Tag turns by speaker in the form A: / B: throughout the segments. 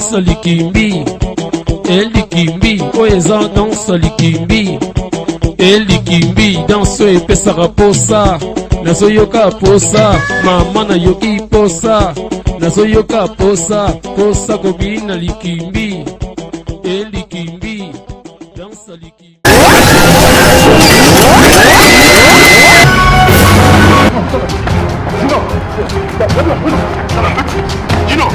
A: danse likimbi elikimbi oyo eza danse likimbi elikimbi danse oyo epesaka posa nazoyoka posa mama nayoki posa nazoyoka posa posa kobina likimbi elikimbi danse likimbi
B: Gino,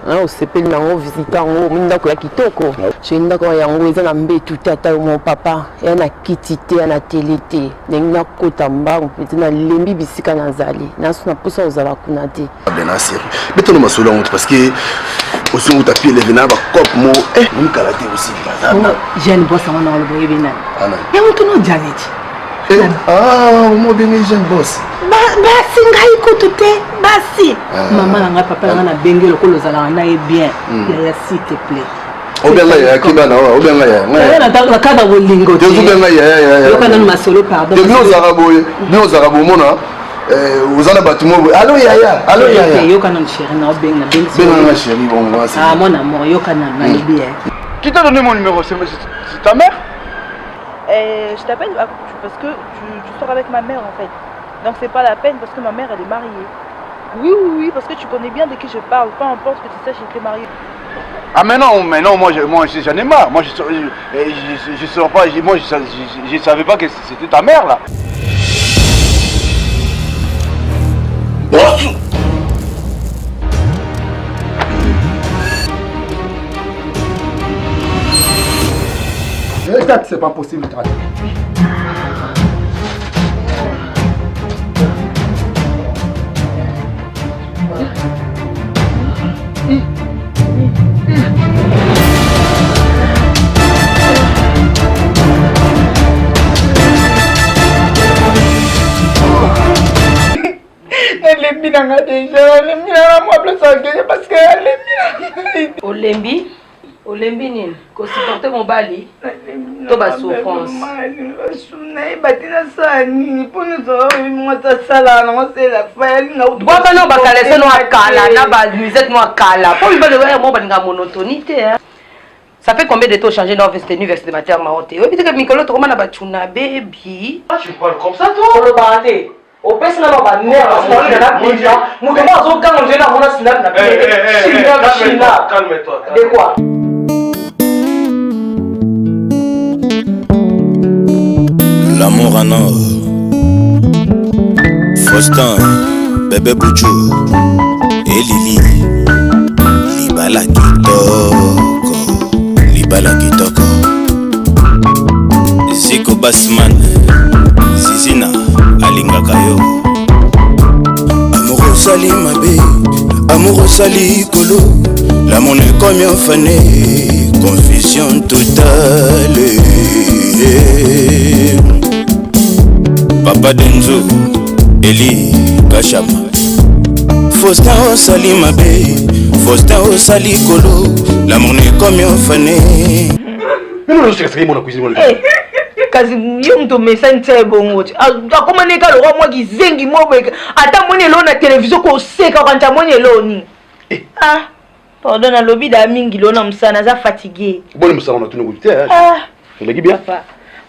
C: au sepeli nango visita ngo minda ko ya kitoko chinda ko yango eza na mbetu tata mo papa ya na kitite ya na telete nenga kota mbangu peti na lembi bisika na zali na suna posa ozala kuna te
B: bien assuré beto no masolo honte parce que aussi on tapie les venaba cop mo on kalaté aussi bazana
C: jeune boss na lo boye bina ya mutu no janet
B: mo bien jeune boss
C: basi ngai kutute basi mama nanga papa nanga na bengelo ko lozala na bien ya s'il te plaît
B: obenga ya kibana obenga ya
C: na kada bolingo te
B: obenga ya
C: kana no masolo pardon
B: no zarabo mona uzana batumo allo yaya
C: yo kana chérie na obenga
B: benga chérie bon moi c'est
C: mon amour yo kana na bien.
D: Qui t'a donné mon numéro? C'est ta mère?
E: Je t'appelle parce que tu sors avec ma mère en fait. Donc c'est pas la peine parce que ma mère elle est mariée. Oui, parce que tu connais bien de qui je parle, peu importe que tu saches j'étais mariée.
D: Ah mais non, moi j'en ai marre. Moi je sors pas, moi je savais pas que c'était ta mère là. C'est pas possible.
E: Lembi nanga déjà, lembi nanga moi plus ça parce que lembi Olembi nini ko supporter mon bali to ba souffrance sunai batina sani ponu zo mo ta sala na mo se la file na
C: bota no bakala se no akala na ba musette no akala pour lui ba le mo ba nga monotonité hein. Ça fait combien de temps changer dans veste tenue veste de matière marotte et puis que mikolo to na ba tuna baby
D: Tu parles comme ça toi?
C: Solo bande au pèse na ba mère na na déjà mo ko zo quand on na mona snap na China
D: Calme-toi.
C: De quoi?
F: L'amour en or, Faustin, bébé Bouchou et Lili, Libala Kitoko, Ziko Basman, Zizina, Alinga Kayo. Amour sali mabé, amour sali kolo, l'amour n'est comme un fané, confusion totale. Papa Denzo, Eli Kachama, Faustin Osali Mabé, Faustin Osali Kolo, l'amour n'est comme un fané.
D: Mais non, je sais mon cuisine.
E: Kazi yo mto mesante bongo akoma neka lo moi kizengi mo beka ata moni lo na télévision ko seka quand moni lo ni pardon na lobby da mingi lo na msana za fatigué
D: Bon msana na tunu gute legi bien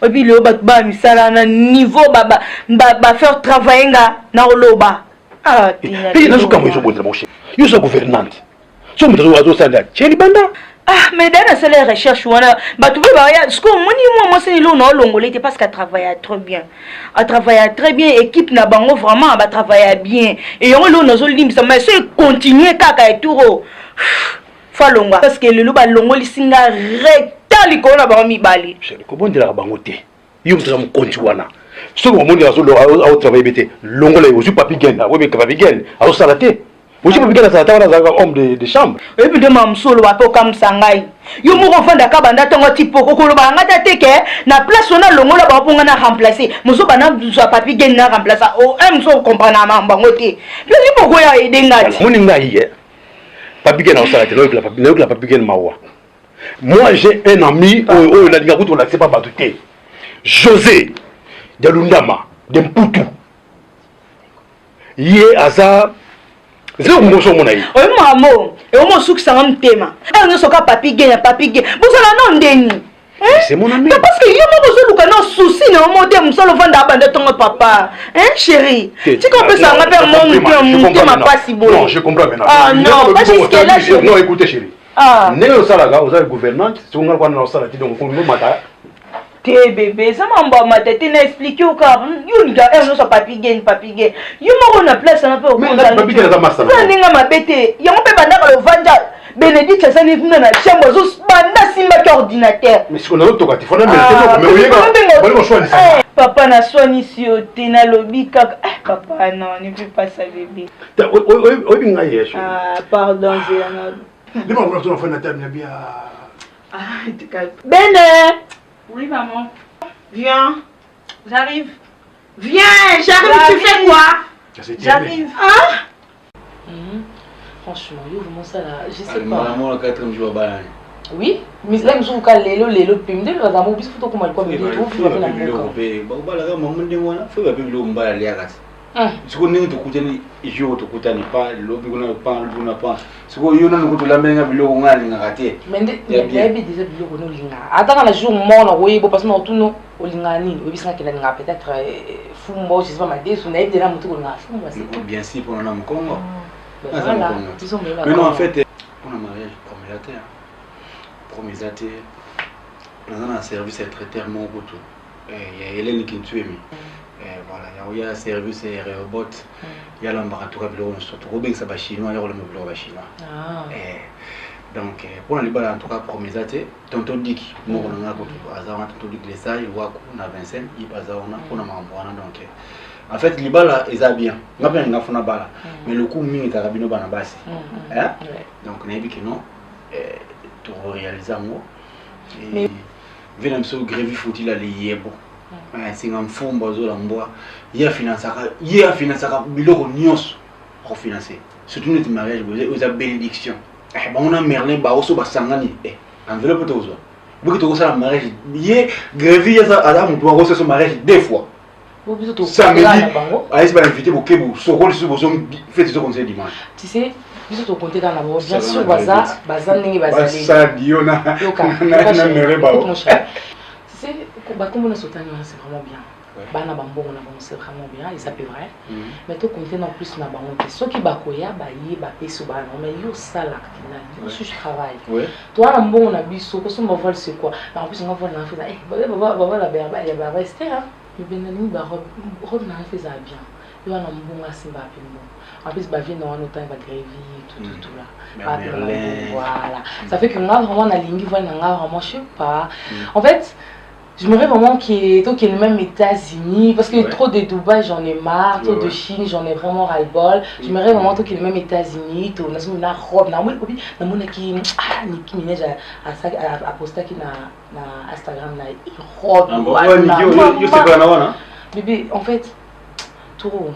E: et puis le ba misala na niveau ba faire travailler na oloba
D: puis na zuka mo bonza mon cher yo so gouvernante so mo zo sanda cheli banda
E: mais dans la recherche wana ba tu ba ya ce que moi c'est lo na longolé parce qu'elle travaille très bien. Elle travaille très bien, équipe na bango vraiment ba travaille bien et on lo na zo limisa mais c'est continuer kaka et tout fa longa parce que le ba longoli singa rectal ko na ba mi bali
D: chéri ko bondela bango te yo mtaka mo konti wana so ko mo ndela zo lo au travailler bete longola yo su papi genda we be papi genda au salate Vous savez que ça a homme de chambre.
E: Et puis de mam solo wa to kam sangai. Yo mo ko fanda ka banda tongo tipo ko lo ba ngata teke na place on a longola ba ponga na remplacer. Muso bana so papi gen na remplacer. O em so comprendre ma bango te. Puis il faut ya aider ngati.
D: Mon nga hier. Papi gen na sala te la papi gen mawa. Moi j'ai un ami au la dinga kuto la c'est pas batute. José de Lundama de Mputu. Yé aza c'est un bon mon aïe.
E: Oui, maman. Et au moins, ça un thème. Ah, nous sommes papi gay, papi gay. Vous allez non déni.
D: C'est mon ami.
E: Parce que il y a besoin de souci, non, mon thème, seul vent d'abandonner ton papa. Hein, chérie? Tu comprends ça? On appelle mon thème pas si beau.
D: Non, je comprends maintenant.
E: Ah non, pas jusqu'à là.
D: Non, écoutez, chérie. Ah. Néo Salaga, vous avez gouvernante. Si on a un salaire, donc on nous matin.
E: T'es bébé, ça m'a pas ma tête, n'a expliqué au cas. You gars, elle ne soit papi gay. You m'en a place un peu au
D: mais papi gay, ça m'a ça.
E: Ça n'est pas ma bête. Y'a mon papa dans le vanja. Bénédicte, ça n'est pas dans la chambre. Juste banda simba ordinateur.
D: Mais si on a l'autre côté, il faut mais
E: papa n'a soigné ici au téna lobby. Papa, non, ne fais pas ça, bébé. Ah, pardon, Zéana.
D: Dis-moi, on a fait une table, bien.
E: Ah, tu calmes. Bene! Oui, maman. Viens. J'arrive. Viens, j'arrive. Tu fais quoi? J'arrive. Ah?
C: Franchement, vraiment ça là, je sais pas.
G: Maman, le 4e jour,
C: oui, mais là, je suis allé le pim de la dame, puisque tu as comme il est tout, tu vas faire la
G: siku ningi tukutani ijio tukutani pa lobi kuna pa luna pa siku yona ngutula menga biloko ngani ngakate
C: mende ya bi déjà biloko no linga ataka na jour mona woyebo parce que tuno olingani obisanga kila nga peut-être fumbo je sais pas ma déçu na ide na mutu ko nga fumbo c'est
G: bien si pour na mkongo
C: voilà
G: mais non en fait on a mariage promisateur dans un service traiteur mon goût il y a Hélène qui tue mi voilà, il y a un service robot, il y a l'ambaratoire, il y a chinois, il y a le chinois. Donc, pour les balles, en tout cas, promisateur, tonton Dick, moi, on a tonton Dick les sailles, on a Vincent, il y a on a donc. En fait, les balles, ils ont bien. On a bien une affaire balle, mais le coup, mine est à rabino banabasi. Donc, on a dit que non, tout réaliser un mot. Et, venez me gréver faut-il aller y bon. C'est un fonds bazo l'embois. Il y a financé biloko nyos pour financer. Surtout notre mariage, vous avez bénédiction. On a merlin baoso basangani. Enveloppe to zo. Vous que ça mariage, il grévi ça adam doit recevoir son mariage deux fois.
C: Vous plutôt to.
G: Ça me dit. Allez pas inviter pour que vous so rôle sur besoin faites ce conseil dimanche.
C: Tu sais, vous to compter dans la mort. Bien sûr baza ningi bazali.
G: Ça diona. Na mere bao.
C: Tu sais, comme on a sauté, c'est vraiment bien. Bana bambo on a c'est vraiment bien, et ça peut vrai. Mais tout compter en plus na bango. Ceux qui bakoya baye ba peso ba non mais yo sala kina. Yo je travaille. Toi na bon on a biso, parce qu'on va voir c'est quoi. En plus on va voir na fait baba la berba, il va rester hein. Mais benani ba robe na fait ça bien. Yo na bon la simba pembo. En plus ba vie na on autant ba grévi tout là. Voilà. Ça fait que moi vraiment na lingi voit na vraiment je sais pas. En fait, je me rêve vraiment qu'il y ait le même États-Unis, parce que trop de Dubaï j'en ai marre, trop de Chine j'en ai vraiment ras-le-bol. Je me rêve vraiment qu'il y ait le même États-Unis, tout na robe, na mona qui Nicki Minaj a posté qui na Instagram na robe.
G: Yo c'est pas na
C: bébé en fait trop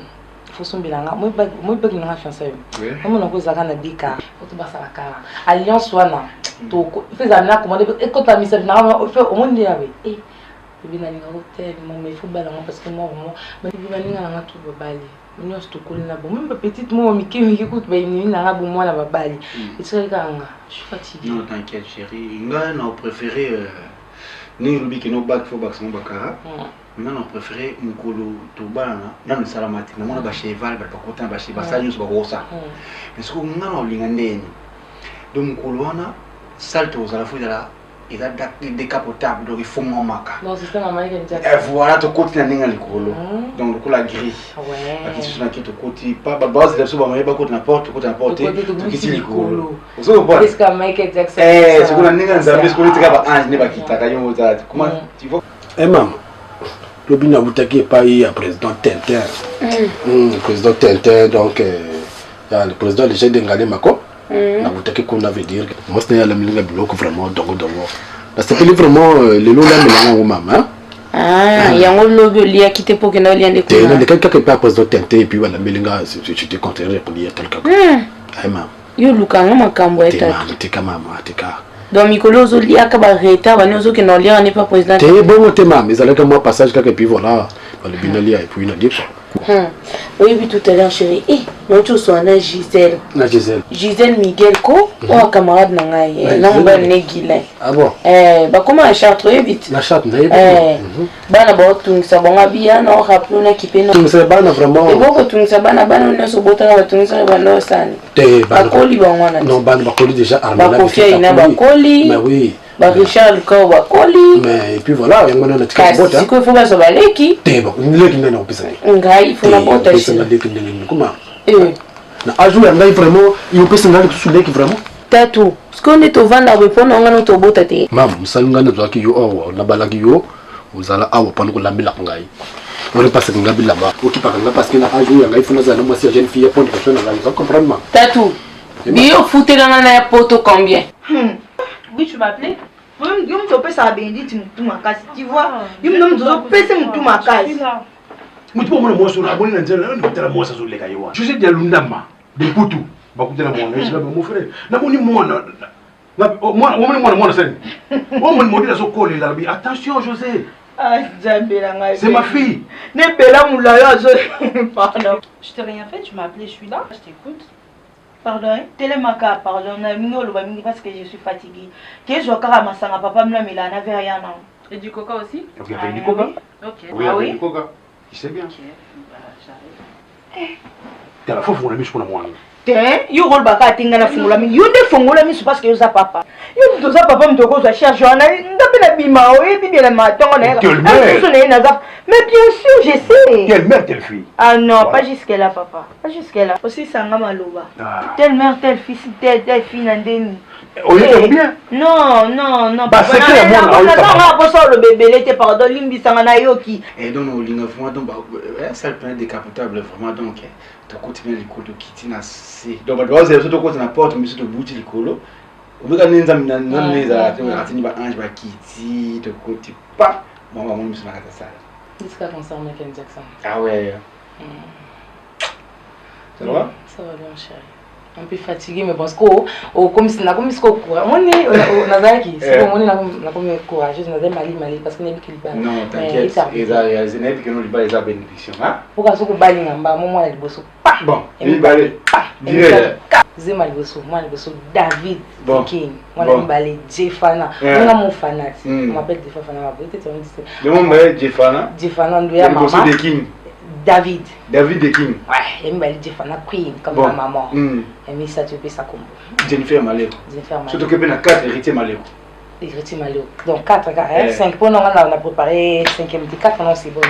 C: faut son bilan. Moi bag na fiancé. Moi na ko zaka na dika. Faut to basa ka. Alliance wana. To fait ça na commander et quand tu as mis ça na au monde ya we. Bébé na linga hôtel, mais il faut balancer parce que moi vraiment, mais bébé na linga na tout babali. Nous on se colle na bon, même petite moi Mickey écoute ben ni na bon moi la babali. Et c'est là je suis fatiguée.
G: Non, t'inquiète chérie. Nga na préféré ni rubi que no bac faut bac son bakara. Nga na préféré mukolo to bana na no salamati. Na mona ba cheval ba pakota ba cheval ça nyuso ba rosa. Mais ce que nga na linga ndeni. Donc mukolo wana salte aux ala fouila. Il a décapotable, donc il faut mon maca.
C: Non, c'est ça, maman, qui a dit.
G: Et voilà, tu continues à aller à l'école. Donc, la grille.
C: Ouais.
G: La question est que tu continues pas. Base de la maman, tu n'importe quoi, n'importe quoi. Tu quittes l'école.
C: Vous savez pas? Qu'est-ce que Mike a dit?
G: C'est qu'on a n'est pas en scolaire, tu vas pas n'est pas quitter. Comment tu vois?
B: Eh maman, le bin a bouteillé pas hier président Tintin. Président Tintin, donc le président déjà d'engagé Mako. Na utaki qu'on avait dire moi c'était la milinga bloc vraiment dongo. C'était vraiment les lots là mais là maman.
C: Ah, yango logo lia quitté pour que nous liens des
B: coups. Tu quelqu'un qui pas président tenté et puis voilà milinga je te conseillerais pour dire quelqu'un. Ay maman.
C: Yo lukanga makambo eta.
B: Tika mama tika.
C: Donc Mikolo Zolia Kabareta, Vanozo qui n'ont n'est pas président.
B: T'es bon t'es maman, mais allez comme moi passage et puis voilà, le binalia et puis il a dit quoi.
C: Oui, oui, tout à l'heure, chérie. Eh, notre soignant Gisèle. Gisèle Miguel Ko, ou un camarade Nangaï. Non, bah, Negila.
B: Ah bon?
C: Bah, comment la charte, oui, vite.
B: La charte, n'est
C: bah, d'abord, tout ça, bon, habillé, non, rappelons, on a équipé.
B: Tout ça, bah, vraiment.
C: Et bon, tout ça, bah, on a ce bouton, tout ça, bah, non, ça.
B: Bah,
C: Coli, bah, on a.
B: Non, bah, Coli déjà armé.
C: Bah, confié, il n'a pas Coli.
B: Bah, oui.
C: Bah, Richard, le corps, bah, Coli.
B: Mais, et puis voilà, il y a un petit peu de
C: botte. Si, il faut pas se balayer, qui?
B: T'es bon, il y a un petit peu de
C: botte. Il faut la botte,
B: comment? Ajouter vraiment, il peut se mettre sous l'équipe vraiment.
C: Tatou, ce qu'on est au vent répondre, on a notre botte.
B: Maman, nous sommes dans qui yo, on a balagio, vous allez avoir pendant que la mille langaï. On est passé dans la ville là-bas. Ok, par exemple, parce qu'il a ajouté, il faut nous aller moi si jeune fille pour une personne, vous comprenez moi.
C: Tatou, bio foutre dans la poto combien?
E: Oui, tu m'appelais? Tu vois,
D: mutu mo mo so na boni na nzela na tela mo sa zo leka yiwa je sais dia lundama de putu ba kutela mo na je mon frère na boni mo na mo sen mo dira so coller la bi attention José.
E: Ah Zambela ngai
D: c'est ma fille
E: ne bela mulaya zo pardon
H: je t'ai rien fait, tu m'as appelé, je suis là, je t'écoute.
E: Pardon, télémaka, pardon, na mingo lo ba mingi parce que je suis fatiguée. Que je kara masanga papa mla mela na avait rien non.
H: Et du coca aussi?
D: Ok, avec du coca.
H: Ok.
D: Oui, avec du coca. C'est bien. T'as la fois où on a mis sur la moine.
E: T'es, you roll back à Tingana Fungula, you ne Fungula, mais parce que you papa. You do ça, papa, me doit go chercher, on a une bima, oui, puis bien matin, on est. Mais bien sûr, je sais.
D: Quelle mère, telle fille?
E: Ah non, pas jusque-là, papa. Pas jusque-là. Aussi, ça n'a pas telle mère, telle fille, telle fille, Nandeni.
D: On est combien?
E: Non.
D: Bah, c'est clair, moi,
E: on a pas le bébé, il était pardon, Limbi Sanganayoki.
G: Et donc, on a vraiment, ça le plan décapotable, vraiment, donc, tu continues les cours de Kitty, donc, tu vois, c'est surtout quand on apporte, mais surtout bouti les colos. On veut gagner non, les anges, Kitty, te côté pas. Bon, on va me sur la salle.
C: Qu'est-ce qui concerne Michael Jackson?
G: Ah ouais. Ça va?
C: Ça va bien, chérie. Un peu fatigué, mais parce que comme si on a courageux, Mali parce que n'est plus
G: non, t'inquiète, les aînés qui n'ont pas les bénédictions, hein?
C: Pourquoi ce que bali ngamba moi le bosso
G: bon, il balé direct
C: Zema le bosso moi le bosso David King moi
G: le
C: balé Jefana moi mon fanat on m'appelle Jefana ma petite on dit
G: le nom est Jefana
C: ndoya maman
G: le bosso de King
C: David
G: de King
C: ouais il m'a dit Jefana Queen comme ma maman et mais ça tu peux ça comme
G: Jennifer Maleko surtout que ben 4 héritiers Maleko.
C: Donc 4 gars, 5 pour nous on a préparé 5e petit 4 non c'est bon.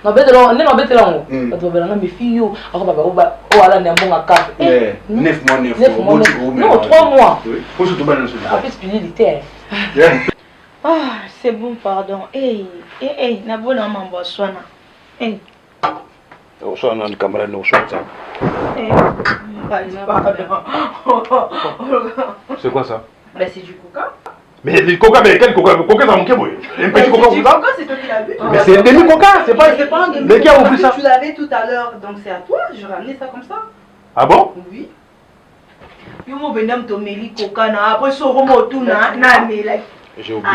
C: Non bête là, non bête là on. Parce que là mes filles on va oh ala ne bon à 4.
G: 9 mois.
C: Non 3 mois.
G: Oui. Pour surtout ben sur.
C: En plus pililité.
E: Ah, c'est bon pardon. Na bona mambo swana.
D: Swana ni kamera no shot. C'est quoi ça?
H: Bah c'est du coca.
D: Mais du coca, mais quel coca? Coca ça manquait, oui. Un petit coca
H: du coca, c'est toi qui l'as vu.
D: Mais c'est un demi-coca, c'est pas
H: un demi-coca.
D: Mais qui a ouvert ça?
H: Tu l'avais tout à l'heure, donc c'est à toi, je ramenais ça comme ça.
D: Ah bon?
H: Oui.
E: Yo mo benam to meli coca na après so romo tout na mela.
D: J'ai oublié.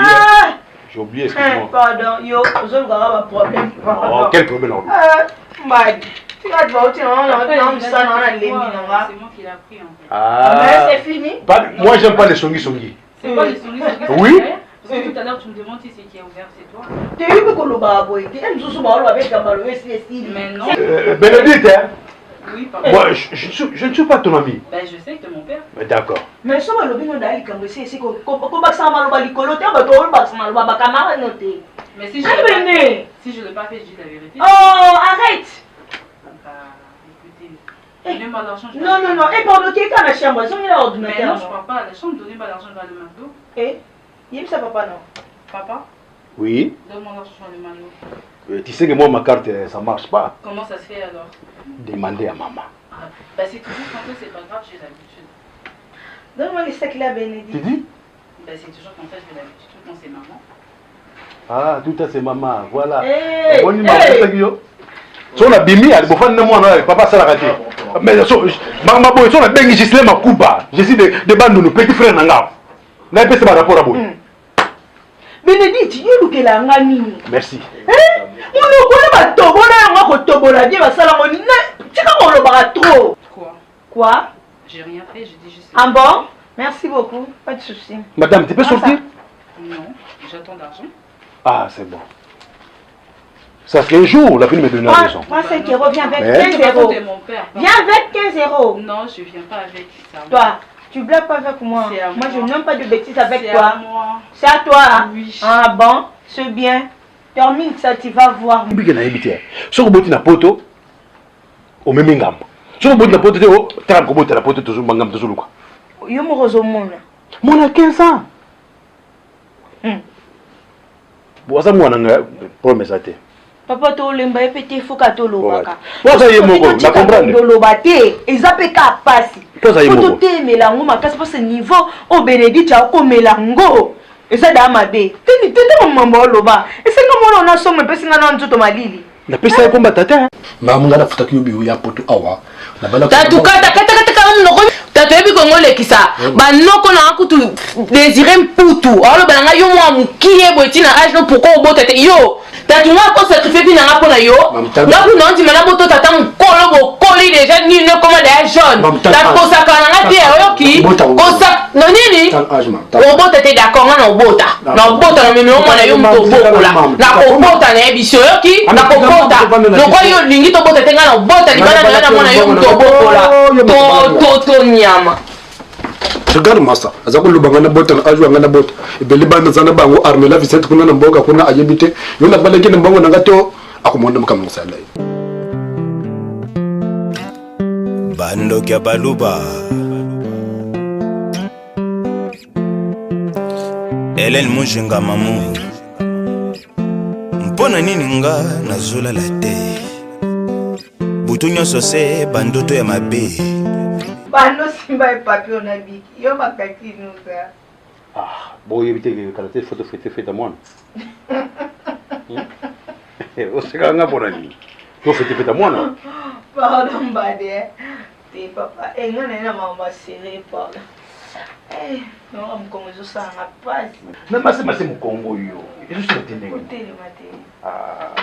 D: J'ai oublié, excuse-moi.
E: Pardon, yo, je vais avoir un problème.
D: Oh, quel problème?
E: Tu vas te voir, tu non, ça non,
H: c'est moi qui l'ai pris en fait.
D: Ah.
E: Mais c'est fini.
D: Moi j'aime pas les songi.
H: C'est pas les souris,
D: oui.
H: Parce que tout à l'heure tu me demandes si c'est qui a ouvert, c'est toi.
E: Tu as eu que le baboy, tu aimes sous baolo avec un ballon,
H: mais non.
D: Bénédicte, hein?
H: Oui, pardon.
D: Moi je ne suis pas ton ami.
H: Ben je sais que t'es mon père.
D: Mais d'accord.
E: Mais ça va le bien d'aller comme c'est que ça va le balicolo, tu vas toi le bac mal baba camarade noté.
H: Mais si je l'ai pas fait, je dis la vérité.
E: Oh, arrête.
H: Donnez-moi l'argent.
E: Non. Et pendant qu'il est à la chambre, ils ont mis l'ordinateur.
H: Mais non, je crois pas à la chambre. Donnez-moi l'argent, je vais aller au McDo.
E: Eh, il aime ça, papa, non?
H: Papa?
D: Oui.
H: Donne-moi l'argent, je vais aller au McDo.
D: Tu sais que moi, ma carte, ça marche pas.
H: Comment ça se fait alors?
D: Demandez à maman.
H: Bah c'est toujours quand c'est pas grave, j'ai l'habitude.
E: Donne-moi les sacs là, Bénédicte.
D: Tu dis?
H: Bah c'est toujours comme ça, j'ai l'habitude. Tout quand c'est maman.
D: Ah, tout ça c'est maman, voilà.
E: Hey,
D: On y m'a so na bimi ali bofana mwana papa sala raté. Mais so maman boy so na bengi Gisele Makuba. Je suis de bandu petit frère nanga. Na pesa ba rapport abo.
E: Bénédicte, yelukela ngani.
D: Merci.
E: Monoko na batobola nga ko tobola bien basala ngoni. Tika ko lobaka trop.
H: Quoi?
E: Quoi?
H: J'ai rien fait, je dis juste.
E: Ah bon? Merci beaucoup, pas de souci.
D: Madame, tu peux sortir?
H: Non, j'attends d'argent.
D: Ah, c'est bon. Ça fait un jour, la fille me donne raison.
E: Moi, c'est qui revient avec
D: Mais...
E: 15 euros.
H: Mon père.
E: Viens avec 15 euros.
H: Non, je viens pas avec ça.
E: Toi, tu blagues pas avec moi. Moi, je n'aime pas de bêtises avec toi. C'est à toi. Hein?
H: Oui.
E: Ah bon, c'est bien. Termine ça, tu vas voir.
D: Si vous avez un poto, au même gamme. Si vous avez un poto, tu as un poto, tu as un poto.
E: Yo mo rozomona.
D: Mon a 15 ans. Bon, ça moi nanga promesse à te.
E: Papa to lemba epete foka to lobaka.
D: Toi ça y est moko, la comprendre.
E: To lobate, ezapeka pasi.
D: Toi ça y est moko.
E: To te melango makasi parce niveau au Bénédicte a ko melango. Eza da mabe. Teni tete mambo loba. Ese comme on a somme pesi ngana nzoto malili.
D: Na pesa ko matata.
B: Mamu ngana futa kiyobi ya poto awa. Na bala.
C: Tatukata kata noko. Tato ebi kongo lekisa. Ba noko na kutu désirer mputu. Alors ba nga yo mwa mukiye botina age no pourquoi obota te yo. Tatu nga ko sacrifier bi na pona yo. Ngaku na ndi mana boto tata mkolo bo koli déjà ni no comme des jeunes. Tatu ko sakana nga tie oyoki. Ko sak no nini? Obota te d'accord nga na obota. Na obota na mimi mwana yo mto bokola. Na ko bota na ebiso yoki. Na ko bota. No ko yo lingi to bota te nga na obota libana na mwana yo mto bokola. To nyama.
B: Regarde-moi ça. Azako lubanga na bota na ajwa ngana bota. Ebeli bana zana bango arme la visite kuna na mboga kuna ayebite. Yona baleke na mbango nangato akomonda mkamwe sala.
F: Bando kya baluba. Hélène Mujinga mamu. Mpona nini nga nazula la te. Butunyo sose bandoto ya mabe.
E: Bano simba e papier na biki. Yo makaki nuka.
D: Ah, bon éviter que karaté photo fait à moi. O seka nga pona ni. Ko fait à moi non.
E: Pardon bade. Te papa, ngana na mama serré pardon. Non, am comme je ça na pas.
D: Na masi mu Congo yo. Je suis tene.
E: Côté le matin.
D: Ah.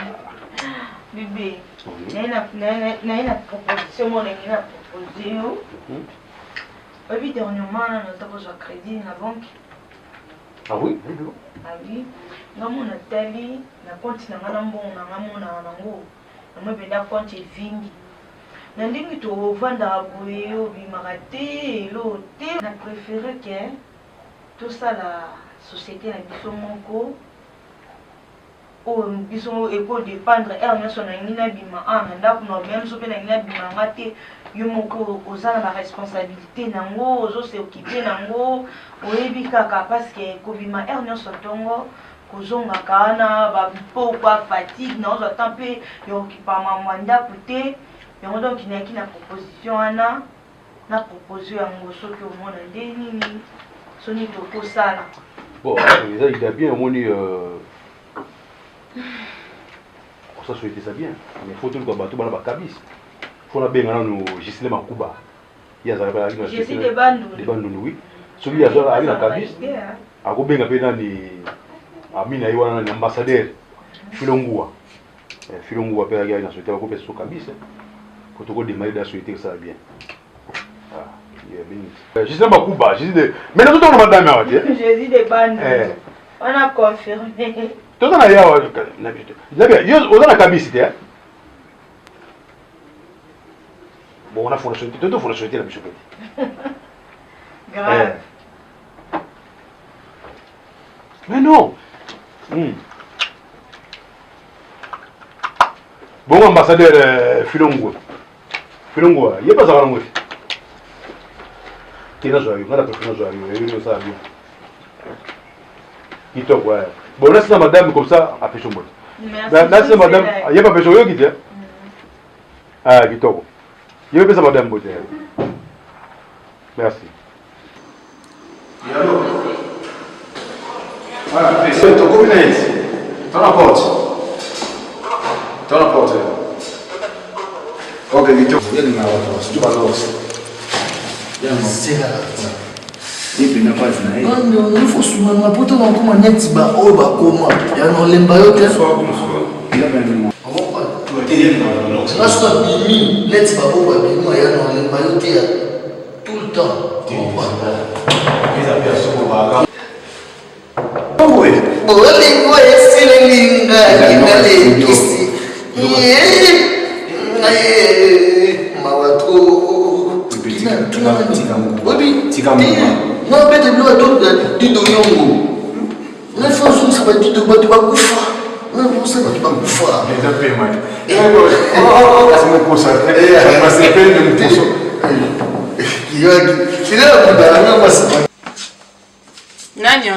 E: Bébé. Na proposition mon na proposé yo. Oui, dernièrement, nous avons un crédit dans la banque.
D: Ah oui?
E: Ah oui. Nous avons un tali, nous avons un compte, nous avons un compte vingi. Nous avons vendre à bouer, bimarate, l'autre. On a préféré que tout ça, la société, la mission monco, ou mission école dépendre, elle, nous sommes en bima, nous avons même soupé en bima, yo moko ozana la responsabilité nango ozo se occuper nango oyebi kaka parce que kobima er nyonso tongo kozonga kana ba pokwa fatigue na ozo tampe yo okipa mama ndako te yango donc inaki na proposition wana na proposition yango soki omona nde nini soni tokosala
D: bon il a bien moni ça souhaiter ça bien mais faut tout le bateau bana ba kabis faut la benga no Gisele Makuba ya za ba ina
E: je suis de bandu
D: oui celui ya za na kabis ako benga pe nani amina yiwana na ambassadeur Filongua pe ya ina souhaiter ko pe so kabis ko to ko démarrer da souhaiter ça bien ah il est bien Gisele Makuba mais nous tout le madame ya wati
E: je suis de bandu on a confirmé
D: tout ça ya na bien yo ozana kabis te bon, on a fait la mission.
E: Grave.
D: Mais non. Bon, ambassadeur Filongua, il n'y a pas ça à l'envoyer. Qui n'a pas eu, on a la préférence de il ça bien. Qui t'ouvre, ouais. Bon, là, c'est la madame comme ça, à Péchon. Là, c'est la madame, il n'y a pas Péchon, qui dit. Ah, qui t'ouvre. Je vais passer madame Beauté. Merci.
I: Et alors? Voilà, c'est ton combien ici? T'en apportes? T'en apportes? Ok, vite. Il y a des marques, tu vas l'os. C'est là. Et puis, n'a pas de non, il faut souvent m'apporter dans comment net, bah, oh, bah, comment? Il y a un lembayo qui est soit comme ça. Il y a même. Parce que Bimi, net, bah, oh, bah, Bimi, il y a un lembayo qui est tout le temps. Ils appellent ça pour bagarre. Oh, oui. Oh, les gars, c'est les lingas, les kissi. Mawatro. Non, mais tu dois dire de Yongo. La façon, ça va dire de Batouakoufa. Non, ça va dire Batouakoufa. Mais t'as payé, man. C'est mon conseil. Ça m'a fait peine de me pousser. Il est là, moi, c'est pas.
J: Nani,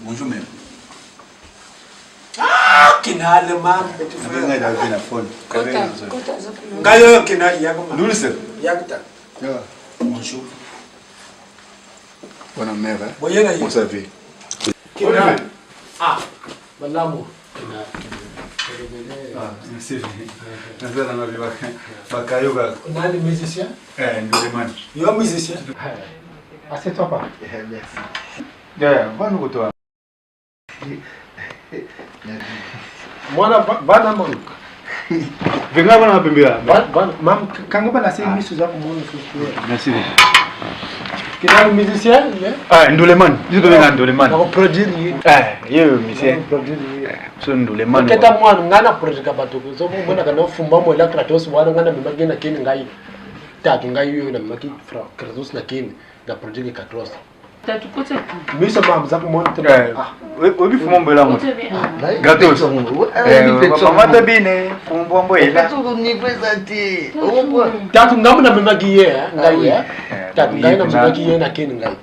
I: Bonjour, même.
K: Ah, kina le mam betu
I: fa. Ngai da vina phone.
K: Ngayo kina yago.
I: Lulse.
K: Yagta.
I: Bonjour. Bonne mère.
K: Boyenga
I: vous savez.
K: Kina.
A: Ah, malamu. Kina.
I: Ah, merci. Nzala na biba. Bakayoga.
K: Nani musicien?
I: Ndoleman.
K: Yo musicien.
I: Assieds-toi pas. Merci. Yeah, va nous retourner.
K: Mwana bana mwana.
D: Venga bana pembea.
K: Mam kanga bana c'est misu za ko mwana fufu.
D: Merci.
K: Kina musicien?
D: Ah, Ndoleman. Je te donne Ndoleman.
K: Na produire.
D: Yo musicien.
K: Produire.
D: So Ndoleman.
K: Keta mwana ngana produire ka bato ko zo mwana kana fumba mo la Kratos wana ngana memagena kini ngai. Tatu ngai yo na maki Kratos na kini na produire ka Kratos.
J: Tatu kote ku.
K: Mais ça m'a besoin moi te
D: oui fumba mbela mo. Gratos. Mama tabine fumba mbela.
I: Tatu ni presenti.
K: Tatu ngamu na memagi ye ngai ya. Tatu ngai na memagi ye na kini ngai.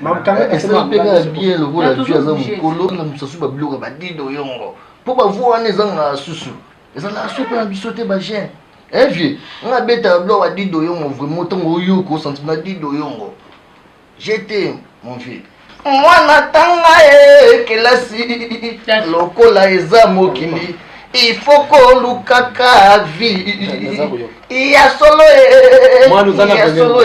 K: Mam kanga
I: esa pega bien le vola via za mukolo na musasu ba bloka ba dido yongo. Po ba voa ne zanga susu. Esa la sope na bisote ba chien. Vieux, nga beta blo wa dido yongo vraiment tango yo ko sentiment dido yongo. J'étais mon vieux. Mwana tanga kelasi lokola eza mokili il faut ko lukaka vi ya solo ya solo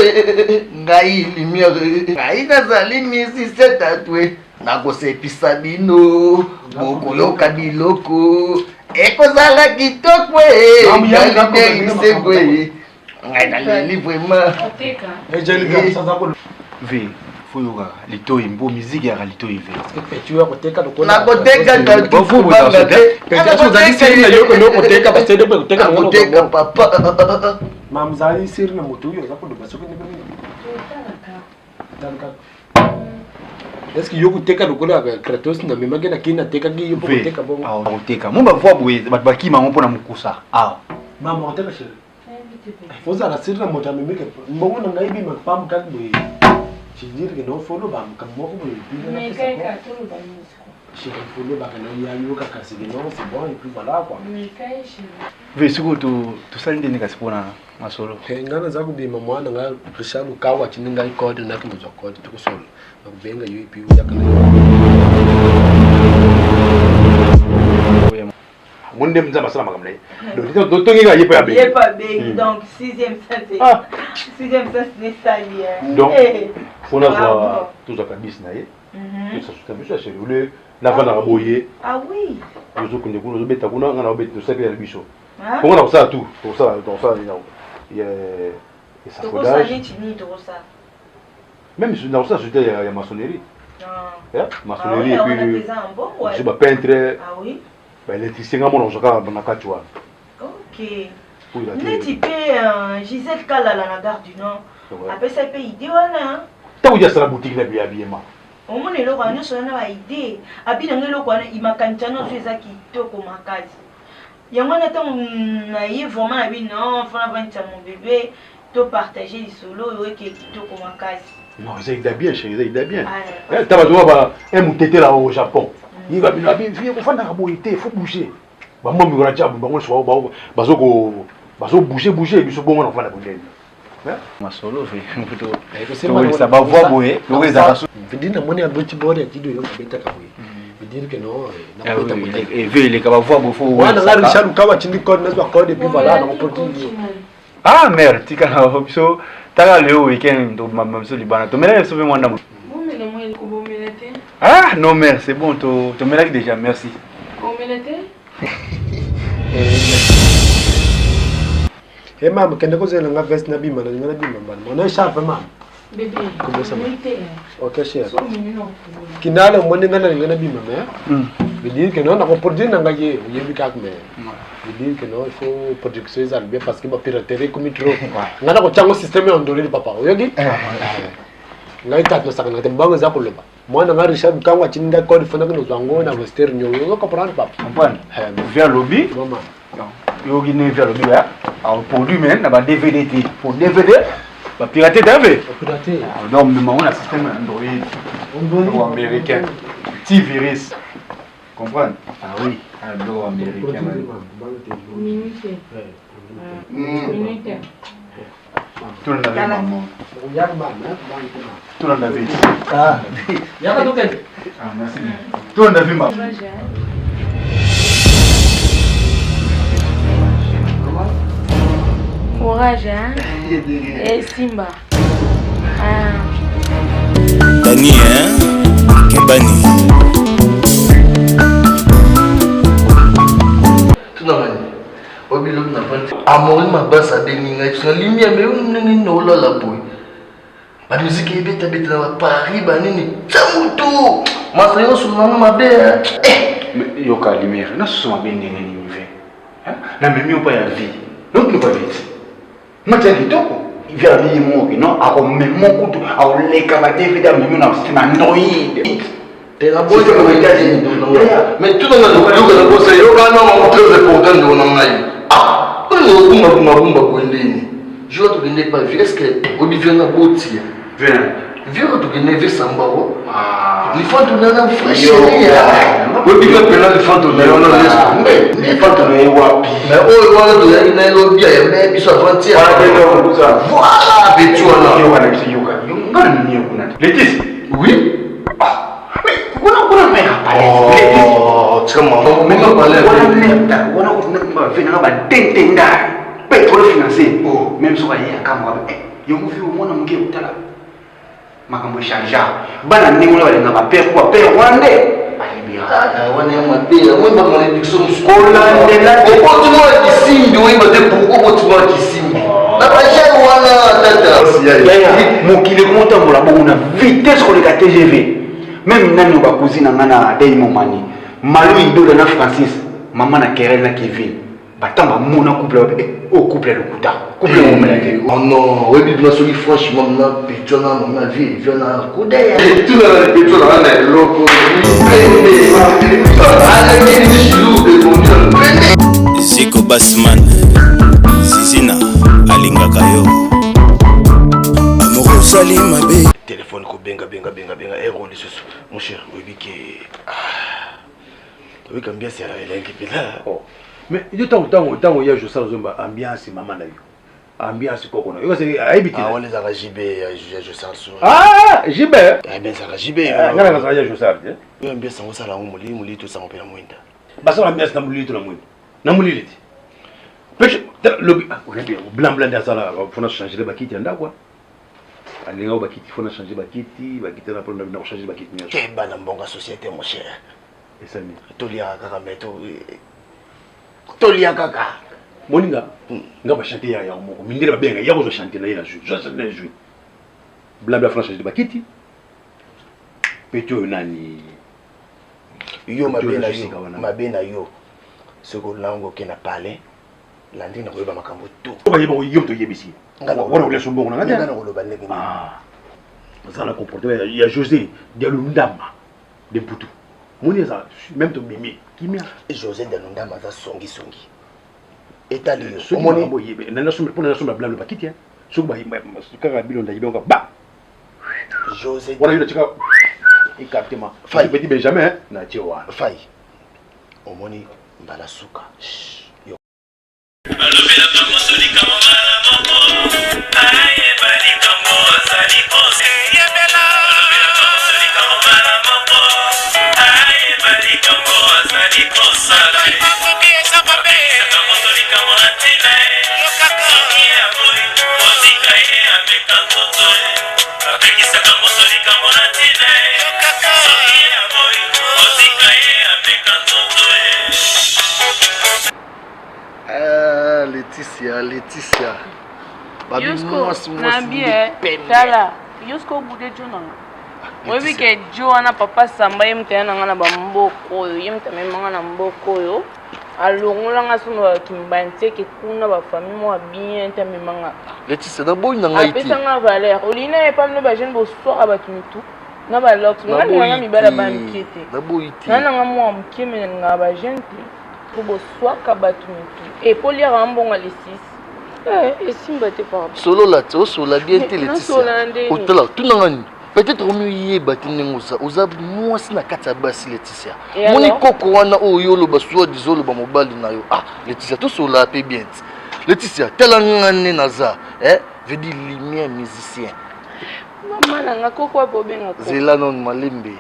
I: ngai lumière ngai nazali misi setatwe nakosepisa bino bokoyoka biloko ekozala kitoko ngai ngai naleli vraiment
D: vi fuyoka litoi mbo musique ya litoi ve
K: tu as koteka
I: na koteka
D: bafu bota te
K: peut-être uzali siri na yoko no koteka parce que koteka
I: na koteka papa
K: mamzali siri na mutu yo zakodo basoko ni est-ce que yoko teka lokola ba Kratos na memage na kina teka gi yoko koteka bongo
D: ah koteka mo ba voix boye ba bakima mo pona mukusa ah
K: mama koteka chérie faut ça la siri na mota memeke mbongo na ngai bi mapam kan boye je veux dire que non follow ba mkamoko boye
J: mais kai ka tolo ba musique
K: je vais follow ba kana ya yoka kasi non c'est bon et puis voilà quoi
J: mais kai chérie
D: ve suko tu salinde ni kasipona masolo
K: ngana za kubima mwana nga Richard ukawa chininga ikode na kimzo kode tukusolo bakubenga yo ipi uya kana
D: monde mza basala makamle donc to ngi yepa be
E: yepa be donc 6e sens 6e sens n'est sali
D: donc fona za tuza kabisa na ye ça se kabisa chez lui la vana raboyer
E: ah oui
D: yozo kunde kuno zo beta kuna ngana obeta to sapi ya biso pour on a ça tout pour ça dans ça il y a ça
E: codage même
D: dans ça c'était il y a maçonnerie maçonnerie
E: et
D: puis je suis peintre
E: ah oui
D: bah électricien ngamo nzoka na katwa
E: ok neti pe Gisèle Kalala na gare du Nord après ça pe idée wana
D: ta uja sala boutique na bien bien
E: omona eloko wana nyonso wana baide abinanga eloko wana imakanisa nyonso eza kitoko makasi yango wana ntango na ye vraiment na bino fona bandisa mon bébé to partager lisolo oyo eke kitoko makasi
D: non ça ida bien chérie ça ida bien taba to ba un mutete là au Japon il va bien vie ko fanda ka boité faut bouger Bamwa mikora chabu bango so bazo bouger biso bongo na fala bondeni.
G: Masolo fait plutôt.
K: Ça va voir boye. Donc les arasou. Vidina moni aboti bore tido yo kabeta kabwe. Vidina que non na kota bondeni.
G: Et veut les kaba voir bofo.
K: Wana ngari shalu kawa chindi code na code depuis voilà na opportunité.
G: Ah merde, tika na option. Taka le week-end to mamso libana. To mela so moi ndamo. Ah non mère, c'est bon, tu me l'as déjà, merci.
K: Eh maman, quand vous avez la veste na bima, na bima bana. Mon écharpe maman.
J: Bébé.
K: Comment ça va? OK cher. Kinala moni ngana ngana bima mais. Veut dire que non na produire na ngaye, yebi kak mais. Veut dire que non, il faut production ça bien parce que ma piraterie comme trop. Ngana ko chango système ondori papa. Yogi? Ngai tat na sakana tembanga za kuloba. Mwana ngari shabu kangwa chinda code fona kino zango na western nyo comprendre papa.
G: Comprendre? Vers lobby.
K: Maman.
G: Yogi ne vers lobby là. Alors produit même na ba DVD pour DVD. Ba pirater d'ave.
K: Pirater.
G: Donc maman on a système Android. Américain. Petit virus. Comprendre? Ah oui, Android américain.
J: Minute.
G: Tout le monde avait maman. Tout le monde avait.
K: Ah. Y'a donc
G: Ah merci. Tout le monde avait maman.
J: Courage, hein? Et Simba. Ah.
F: Dani, hein? Kebani.
I: Tout le monde. Obilo na pante amori mabasa deninga tsona limia me unningi no la boy ba musique ebeta na Paris ba nini tsamuto masayo sumama mabe
G: Mais yoka lumière na suma bende nini mive hein na memi opa ya vie donc nous pas vite mata kitoko via vie mo non a ko memo kutu a leka ba DVD memi na système Android.
I: T'es la boy mais tout le monde a conseillé yoka na très important de on Bumba kwendeni. Je vais te donner pas vu. Est-ce que Obi vient à Boti?
G: Viens
I: te donner vu Sambao.
G: Ah.
I: Il faut te donner un fraîche. Obi vient peler il faut te donner un laisse. Mais il faut te donner wapi. Mais oh voilà de la ina lobby ya mais biso avantir. Voilà, mais tu vois là.
G: Ngana ni kuna. Letis.
I: Oui.
G: Mais kuna meka pale.
I: Oh, tu m'as même pas parlé.
G: On venir ba tentenga pétrole financier même so ba ya kamwa yo mu fi umona muke utala makambo charger bana ningo la balenga ba père quoi père rwandais
I: ah wana ya mapela moi ba malédiction
G: skola de la
I: de continue kisimbi oui ba de pourquoi continue kisimbi na ba ja wana tata
G: mokile ko tambola bongo na vitesse ko le TGV même nani ba cousine ngana dei momani malu idola na Francis maman na Keren na Kevin batamba mona couple au couple le kuta couple au melake
I: oh non oui bien sûr franchement na petona na vie vient na kuda tout la petona na loko
F: Ziko Basman Zizina alingaka yo Amoureux Sali mabe
I: téléphone ko benga ero lisusu mon cher oui que oui comme bien c'est elengi pila
D: mais il tango ya je sala zomba ambiance maman na yo ambiance koko na yo c'est ayibiti
I: ah on les a jibé je sala so
D: ah jibé
I: eh bien ça jibé
D: ngana ka ya je sala
I: yo ambiance ngo sala ngumuli to sango pela mwenda
D: basa ambiance na muli to na mwenda peut le blanc de sala faut changer le bakiti nda quoi alinga bakiti faut changer bakiti na problème na changer bakiti ni
I: ke bana mbonga société mon cher
D: et ça mi
I: tolia kaka meto tolia kaka
D: moninga nga ba chanter ya moko mindele ba benga ya ko chanter na ina je na jouer blabla français de bakiti petio nani
I: yo mabena yo seko lango ke na parler landi na ko ba makambo to
D: ba yebo yo to yebisi wala wala sombo na ngata
I: ngana ko lo banne
D: ah ça la comportement il y a José Dialundama de Poutou moni ça même to mimi kimia
I: José Dialundama za songi etali
D: yo moni boyebe na sombe pour na sombe blabla bakiti hein so ba kaka bilonda yibonga ba
I: José
D: wala yo tika exactement fai petit Benjamin na tiwa
I: fai omoni mbala suka. Laetitia.
C: Yusko, Nabie, Tala, Yusko Bude Jonanga. Oui, que Joana papa Samba yemtena ngana bamboko yo, yemtame mangana mboko yo. Alors on l'a ngasono kimbanse ke kuna ba famille mo bien tame manga.
I: Laetitia na boy na ngaiti.
C: Apesa nga valeur. Olina e pamno ba jeune bo so abatumitu. Na ba lox, na nga mi bala ba mkiete.
I: Na boyti.
C: Na nga mo mkeme nga ba jeune pour bo so kabatumitu. Et pour lire en bon les 6. Et Simba te parle.
I: Solo la tso sola bien te Laetitia. Otala tunangani. Peut-être au mieux batinengosa oza mwasi na kati ya basi Laetitia. Moni koko wana oyo lo baswa dizolo ba mobali na yo. Ah Laetitia to sola pe bien. Laetitia tela ngane naza veut dire lumière musicien.
C: Mama nanga koko apo benga ko.
I: Zela non malembe.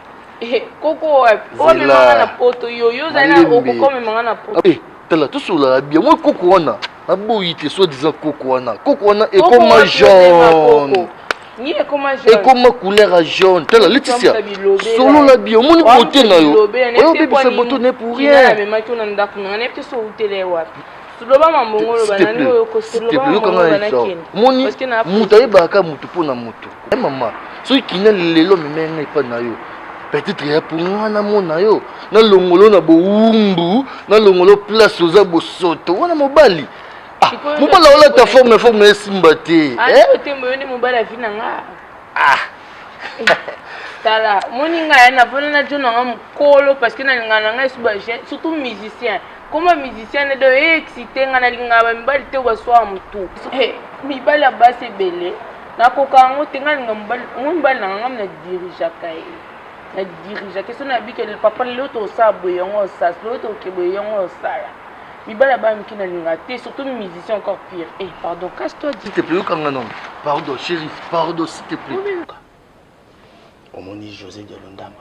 C: Koko apo mema na poto yo zana okoko mema na poto.
I: Tela to sola bien moi koko wana. Aboyi te so disant koko wana ekoma jaune.
C: Ni ekoma jaune.
I: Ekoma couleur jaune. Tela Laetitia. Solo la bien moni côté na yo. Oyo bébé ce moto n'est pour rien.
C: Mais maki on ndako na nepte so utele wapi. Suloba mambongolo banani oyo ko suloba mambongolo banaki.
I: Moni muta ebaka mutu pona mutu. Mama, so ikina lelo memene pa na yo. Peut-être ya pour ngana mona yo. Na longolo na boumbu, na longolo place oza bosoto. Wana mobali. Mobala wala ta forme esimba te.
C: Te moyoni mobala vina nga. Tala, moni nga na pona na jona nga mkolo parce que na ngana nga suba surtout musicien. Comment musicien ne doit exciter nga na linga ba mbali te wa swa mtu. Mi bala base belé. Na kokango tenga nga mbali na nga na dirija kai. Na dirija que sona bi que le papa l'autre sa boyongo sa l'autre ke boyongo sala. Mibala ba mkina lingate surtout musicien encore pire. Pardon, casse-toi dit.
I: S'il te plaît, non. Pardon, chérie, pardon s'il te plaît. Omoni José de Londama.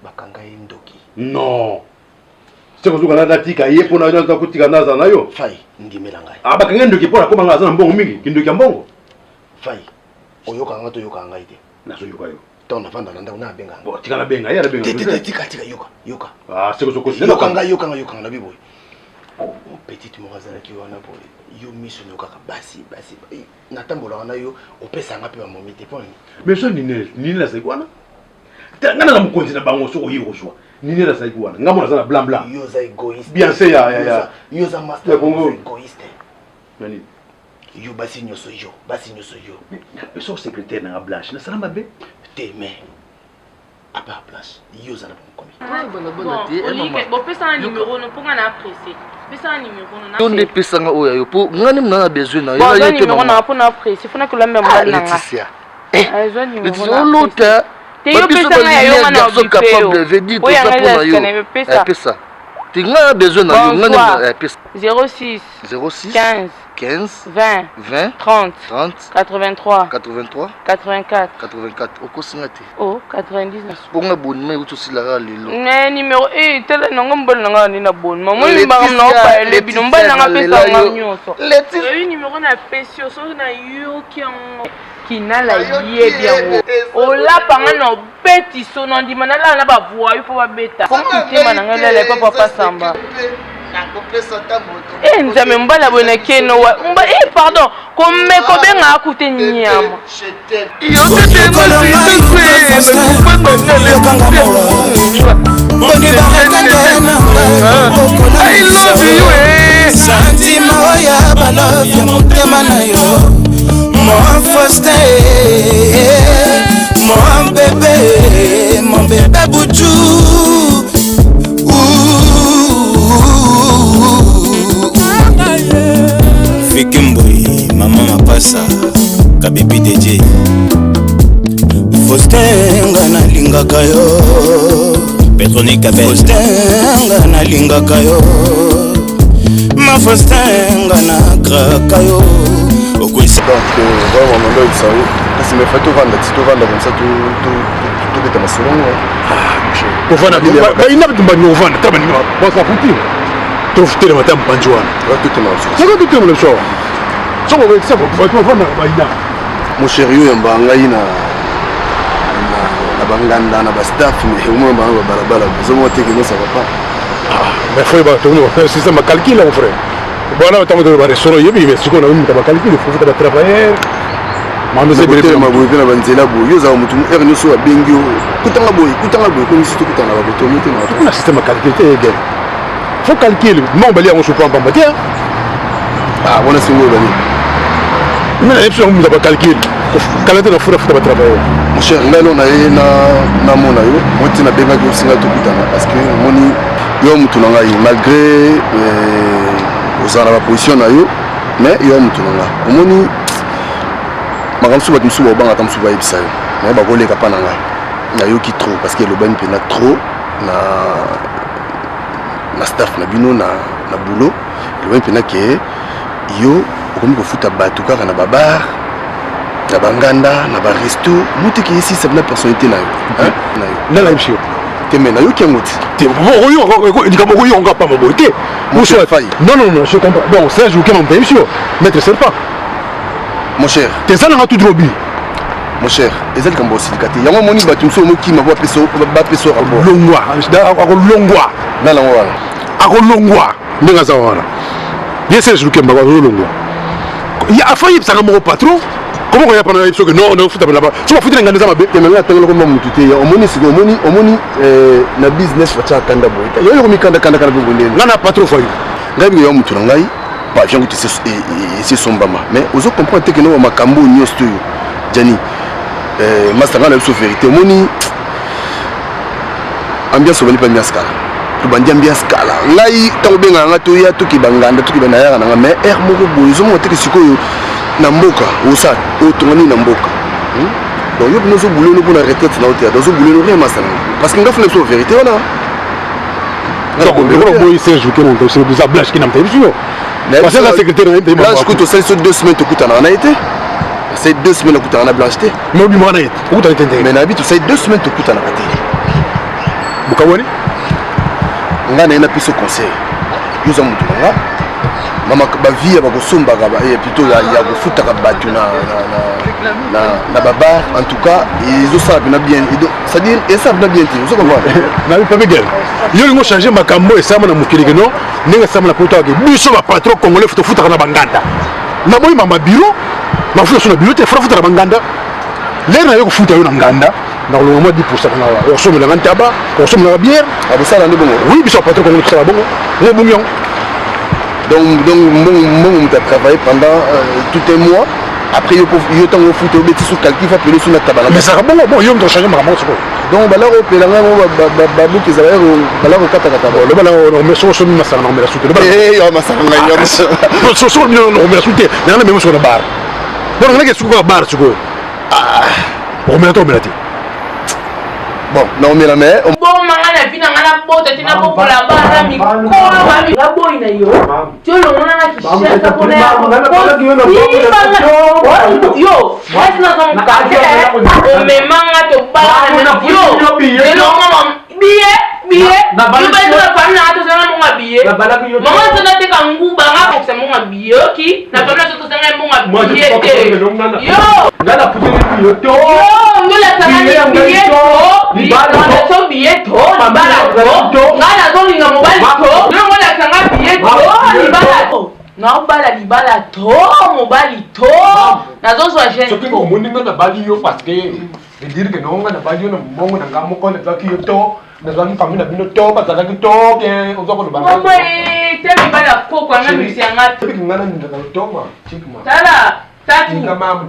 I: Bakanga Ndoki.
D: Non. C'est comme ça que tu as dit pour na kutika naza na yo.
I: Fai, ndimela ngai.
D: Bakanga Ndoki pour ko banga za mbongo mingi, kindoki mbongo.
I: Fai. Oyoka nga to yoka ngai te.
D: Na so yoka yo.
I: Tona vanda na ndana benga.
D: Bon, tika na benga, ya benga.
I: Tika yoka.
D: C'est comme ça
I: yoka na biboy. Petite morazala ki wana boy yo miso no kaka basi na tambola wana yo opesa nga pe ba momite poni
D: mais ça ni la sai kwana ngana na mukonzi na bango so oyi oswa ni la sai kwana ngamo na blanc
I: yo za egoiste
D: bien c'est ya
I: yo za master egoiste
D: nani
I: yo basi nyoso yo
D: mais so secrétaire na blanche na salama be
I: te mais à part place yo za na komi
C: bon pesa un numéro no ponga na apprécier pesa un numéro na
I: on ne pesa nga oya yo po ngani mna na besoin na
C: yo yo numéro na pona apprécier fona que l'ambe mbala nga
I: Laetitia
C: zo numéro na
I: lota
C: te yo pesa nga yo ngana
I: capable veut dire tout ça pour yo pesa tu as besoin na yo ngani pesa
C: 06 15 20 30 83 84
I: okosingate
C: 99
I: ponga bonne uto silaka lelo
C: numéro tele nanga mbona nanga ni na bonne mama mbanga na pa le binomba nanga pesa nga nyoso le numéro na pesio so na yo kinala ye bien ola panga no beti so no ndima na la na ba voix il faut ba beta comme kitema nanga la papa Samba nzame mbala bona keno mba pardon comme ko benga akute nyama yo
F: I love you santima oya bala vya motema na yo mon Faustin mon bébé Bouchou Fikimboy, maman mapasa Kabibi DJ Faustin ngana lingaka yo Petronique avec Faustin na lingaka yo ma Faustin na kraka yo okwesa
B: donc vraiment ndo isawo kasi me fait to vanda comme ça to beta masolongo
D: to vanda ba ina bitumba no vanda taba ni ba sa futi to futi matam panjwana
B: to tema
D: so ko to tema so so ko wekisa ko to vanda ba ina
B: mon chéri yo mbanga ina na banganda na ba staff mais au moins ba barabara zo mo teke no ça va pas
D: mais faut ba to no c'est ça ma calcule mon frère voilà on va restaurant yebi mais ce qu'on a eu ta calcule faut faire travailler mando se bere
B: ma boy na banzela boy yo za mutu er no so abengi kutanga boy ko misi to kutanga ba to mutu na
D: na système calculé égal faut calculer non bali on se prend pas matière
B: ah on a singo bali
D: mais la option on va calculer calculer na fura ba travailler
B: mon cher lelo na mona yo moti na benga ko singa to kutanga parce que moni yo mutu na ngai malgré ozana ba position na yo mais yo mutu na ngai omoni makamsu bat musu banga tamsu ba ibisa yo mais ba koleka pa na ngai na yo ki trop parce que le ban pena trop na staff na bino na boulot le ban pena ke yo okomi ko futa batu kaka na babar na banganda na ba resto mutu ki ici c'est na personnalité na yo hein
D: na la mchio
B: teme na yo ki ngoti
D: te bo ndikamo ko yonga pa mabo te muso fai non je comprends bon c'est un jour que mon pays monsieur maître serpent
B: mon cher
D: te ça na tout drobi
B: mon cher ezali kambo silikate yango moni batu so moki ma ba peso rapport
D: longwa
B: na la wala
D: akolongwa ndinga za wana yese jour mba longwa ya afayi sanga mo patron comment on y a pas na que non futa là-bas tu vas foutre ngana za mabe
B: te menga tengelo ko mamutu te ya omoni na business fa kanda boy yo ko mikanda kanda bonde
D: ngana patron fayi
B: ngai bi yo mutu ngai ba vient que c'est sombama mais ozo comprendre que no makambo nyosto yo jani master ngana so vérité omoni ambiance obali pa miaskala to bandi ambiance kala ngai tango benga nga to ya to ki banganda to ki bana ya nga mais air moko boy zo mo te sikoyo na mboka osa otongani na mboka donc yo bino zo boulelo pour la retraite na hôtel zo boulelo rien masana parce que ngafuna so vérité wana
D: donc le boy c'est jouer mon dossier vous a blanche qui n'a pas vu parce que la secrétaire est
B: là je coûte ça 2 semaines to coûte na été c'est 2 semaines to coûte na blancheté
D: mais obi mwana été coûte na été
B: mais na habite ça 2 semaines to coûte na raté
D: bukawani
B: ngana ina piso conseil yo za mutu nga mama ba vie ba kosomba ka plutôt ya kofuta ka batu na baba en tout cas ils ont ça bien ça dire et ça bien tu comprends
D: na pas bien yo ngo changer makambo et ça na mukili que non ninga ça na poto ke biso ba patron congolais futa na banganda na boy mama bureau ma futa na bureau te futa na banganda l'air na yo futa yo na nganda dans le moins 10% na on somme la tabac on somme la bière
B: ah ça là bon
D: oui biso patron congolais ça bon le bon
B: donc mon tu as travaillé pendant tout un mois après yo tango foot au bêtise sur calcul va peler sur la tabala
D: mais ça bon yo me changer ma
B: donc bala au pelanga ba buki za bala au kata bon
D: le bala on met sur ma ça on met la soute le bala
B: yo ma ça ngayo
D: sur on met la soute na même sur la barre bon on a que sur la barre sur on met la
B: bon non mais la mais
C: bon mangana vina ngana bota tina bokola bana mikolo mami la boina yo tolo ngana kishaka pona yo wasna kama kaje o memanga to bana yo elo mama biye bibeza pana ato sana monga biye mama sana te kanguba nga ko monga biye ki na tona so sana monga biye te yo
K: ngana putini biye to
C: ngola sana biye to bibala to biye to bibala to ngana zo linga mobali to ngola sana biye to bibala to na bala to mobali to na zo so agent
K: so kingo muninga na bali yo parce que veut dire que non ngana bali yo na mbongo na ngamo ko na zaki yo to na zaki famille na bino to bazala ki to bien ozoko no banga
C: mama te bibala ko kwa ngana misianga
K: to ngana ndana to ma chikma
C: tala tatu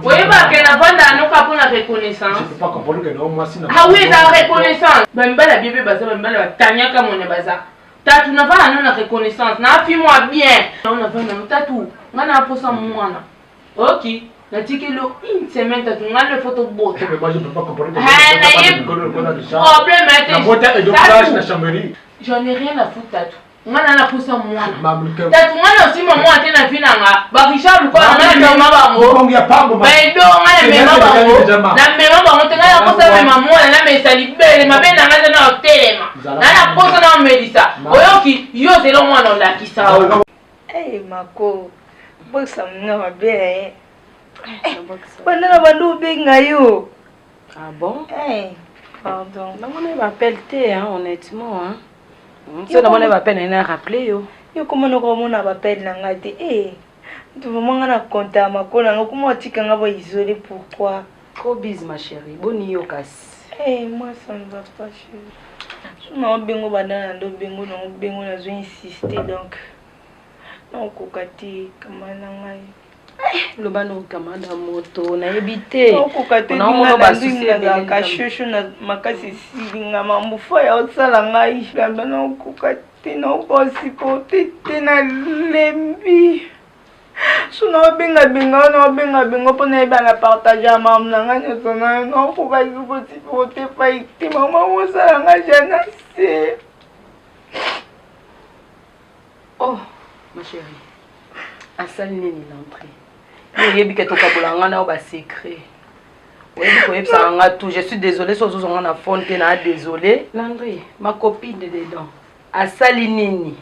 C: oui ba que na vanda no ka pour la reconnaissance
K: je peux pas comprendre que non moi si na
C: ah oui la reconnaissance bembala biebe baza bembala tanya kama ne baza tatu na vanda no na reconnaissance na fi moi bien on a vanda tatu ngana posa mwana OK natikelo une semaine tatu ngale photo bote.
K: Mais moi je peux pas comprendre.
C: Problème
K: la boîte est de plage na chamberie.
C: J'en ai rien à foutre tatu. Ngana na poussa moi. Tatu ngana aussi maman atena vinanga. Ba Richard ko ngana mema bango.
K: Bongi ya pambo.
C: Ba ndo ngana mema bango. Na mema bango tenga posa mema moi na mesa libele mabena ngana na hotelema. Na posa na melisa. Oyoki yo zelo mwana ndakisa.
E: Eh mako. Boxa nga mabe. Bana bandu benga yo.
J: Ah bon?
E: Pardon.
J: Non, on m'appelle T, hein, honnêtement. Hein. Si on m'appelle, on a rappelé.
E: Yo comment on m'appelle Nangate? Tu veux m'en compter à ma collègue? Comment tu t'es isolé? Pourquoi?
J: Trop bise, ma chérie. Bonne yokas.
E: Moi, ça ne va pas, chérie. Non, bingo, banana, bingo, non, bingo, je vais insister donc. Non, kokati, comment nangai?
J: Le bano kamada moto na ebité
E: okukate dinga bandinga kashushu na makasi silinga mamufa ya otsala ngai gamba na okukate na okosipote te na lembi suna obenga bingo pona ebanga partage ya mamu na ngai nyonso na yo na okukasi kosipote pai te mama osala ngai jana se.
J: Oh ma chérie, asali nini l'entrée. Je suis désolée, désolée. Landry, ma copine de dedans. À Salinini.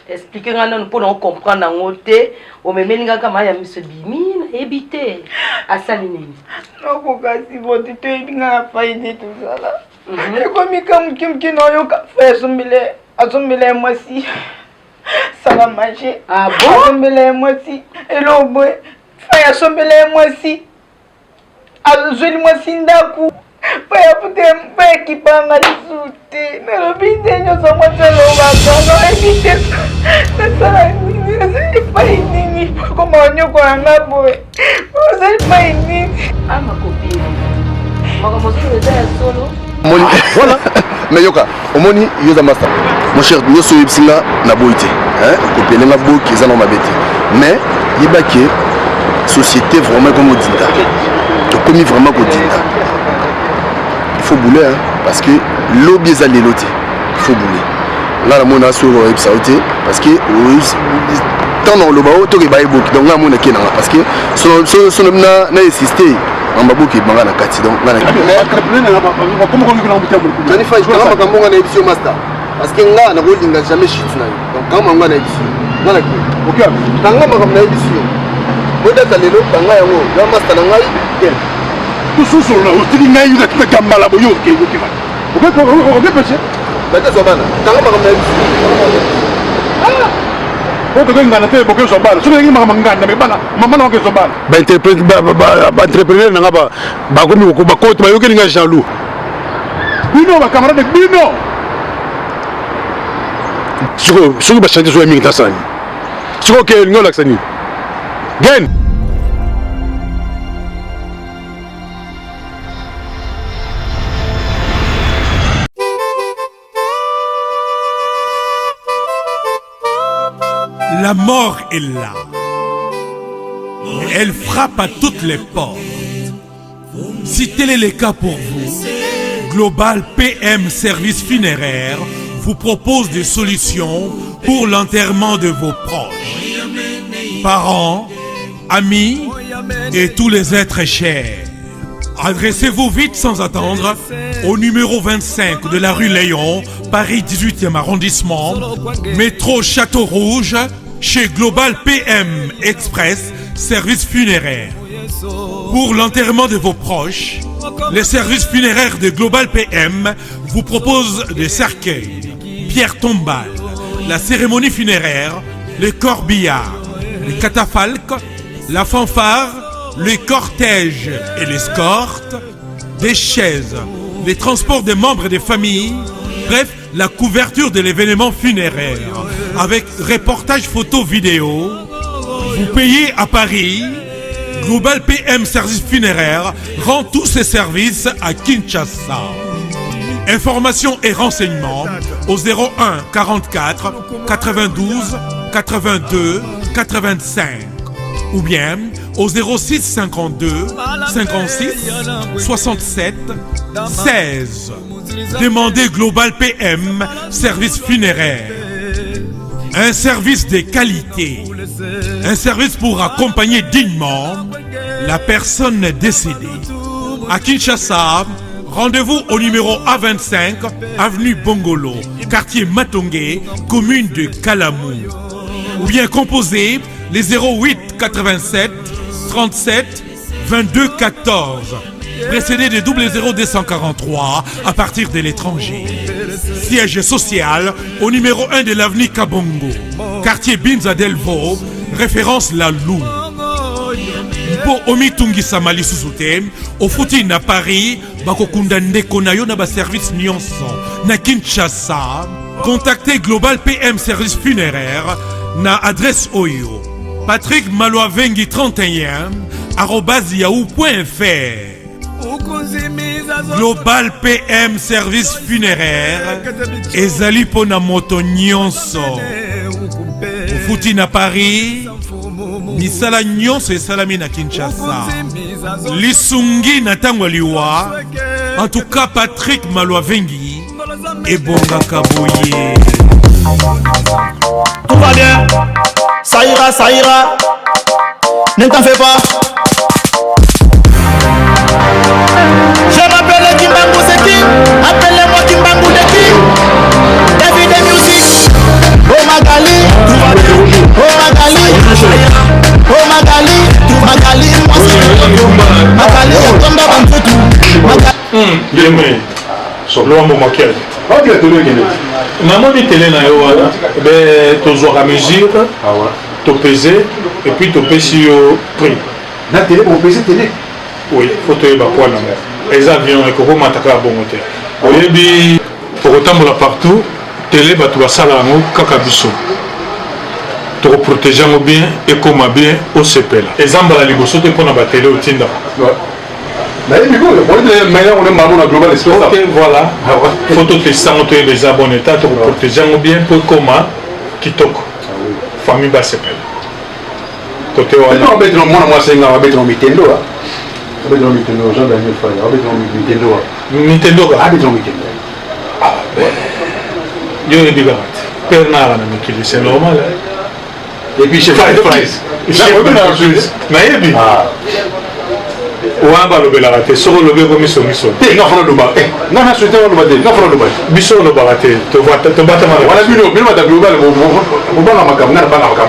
J: Expliquez-nous pour nous comprendre en côté. Au même moment, comme il y a monsieur Bimine, éviter. À Salinini.
E: Non, pourquoi si vous dites que vous n'avez pas idée tout ça là. Et comme il y a quelqu'un qui n'a pas fait son moi si. Ça va manger.
J: Ah bon?
E: Moi si. Et l'autre, faya sombele mwasi azuli mwasi ndaku faya pute faya kipanga lisute nalo binde nyoso mwatelo bakano ebite nasala faya nini koma onyoko yanga boye ozali faya nini
J: ama copine makambo solo eza ya solo
B: voilà. Mais yoka omoni yoza master mon cher nyoso yebsinga na boite kopelenga boki eza na mabete mais yebaki société vraiment comme Odinda. Tu commis vraiment Odinda. Il faut bouler hein, parce que lobby est allé l'autre. Il faut bouler. Là, on a sur le sauté parce que tant dans le bas, tout est baillé beaucoup. Donc là, on a qui n'a parce que son n'a insisté. On va beaucoup de na kati donc là. Comment on peut l'emboutir beaucoup. J'en ai fait quand même quand on a édition master. Parce que là, on a holding jamais shit na. Donc quand on a édition, voilà. OK. Quand on a édition Boda kalelo tanga yango ya master na ngai bien tout sous na otili ngai na kita kambala boyo ke yoki ba oke pese bata zobana tanga ba kamna ko to ngana te boke zobana so ngi mama ngana me bana mama na ke zobana ba entrepreneur na ba ko mi ko ba ko to ba yoki ngai Jean-Loup bino ba camarade bino siko ba chanter so mi ntasani siko ke ngola ksani Again.
L: La mort est là. Elle frappe à toutes les portes. Si tel est le cas pour vous, Global PM Service Funéraire vous propose des solutions pour l'enterrement de vos proches. Parents, amis et tous les êtres chers. Adressez-vous vite sans attendre au numéro 25 de la rue Léon, Paris 18e arrondissement, métro Château Rouge, chez Global PM Express, service funéraire. Pour l'enterrement de vos proches, les services funéraires de Global PM vous proposent des cercueils, pierres tombales, la cérémonie funéraire, le corbillard, le catafalque, la fanfare, le cortège et l'escorte, des chaises, les transports des membres des familles, bref, la couverture de l'événement funéraire, avec reportage photo vidéo. Vous payez à Paris. Global PM Service Funéraire rend tous ses services à Kinshasa. Informations et renseignements au 01 44 92 82 85 ou bien au 06 52 56 67 16. Demandez Global PM, service funéraire. Un service de qualité. Un service pour accompagner dignement la personne décédée. À Kinshasa, rendez-vous au numéro A25, avenue Bongolo, quartier Matongé, commune de Kalamou. Ou bien composez les 08 87 37 22 14, précédé de 00243 à partir de l'étranger. Siège social au numéro 1 de l'avenue Kabongo, quartier Binza Delvo, référence La Lou. Pour Omitungi Samali Susute, au footing na Paris, Bakokunda Ndeko na yo na ba service nyonso na Kinshasa. Contactez Global PM Service Funéraire na adresse Oyo. Patrick Maloavengi 31 @yahoo.fr. Global PM Service Funéraire ezali pona moto nyonso. Au footing na Paris, misala nyonso esalami na Kinshasa. Lisungi na tango liwa. En tout cas, Patrick Maloavengi et Bonga Kaboye.
M: Tout va bien, ça ira. Ne t'en fais pas. Je m'appelle Kimbangu, c'est qui? Appelez-moi Kimbangu de qui? David de musique. Oh Magali, tout va bien. Oh Magali, oh Magali, moi c'est Magali, on tombe dans tout.
N: Magali. Solo mo makel. Namoni télé na yo wana, be tozwaka mesure, to peser et puis to pesi yo prix.
D: Na télé pour peser télé.
N: Oui, faut te ba quoi na. Les avions et ko mataka bongo te. Oyebi pour otambola partout, télé ba to basala ngo kaka biso. To protéger ngo bien et comme bien au sepela. Exemple la liboso te pona ba télé au tinda.
D: Mais on est marron à Global Espace.
N: Ok, voilà. Photo testant, on est déjà bon état, pour protéger bien pour comment qui toque. Famille basse s'appelle. Côté on
D: va mettre moi c'est on va mettre Nintendo. On va mettre Nintendo, Jean-Daniel Faye, on va mettre Nintendo.
N: Nintendo,
D: on va mettre Nintendo.
N: Yo est bigat. Pernara na mikili, c'est normal.
D: Et puis chez Fries.
N: Mais bien. Ouamba le belarate, solo le bego miso.
D: T'es non fana duba. Non na souhaité on duba. Non fana duba.
N: Biso le barate, te bata ma.
D: Wala bino da global mo bana makam na bana makam.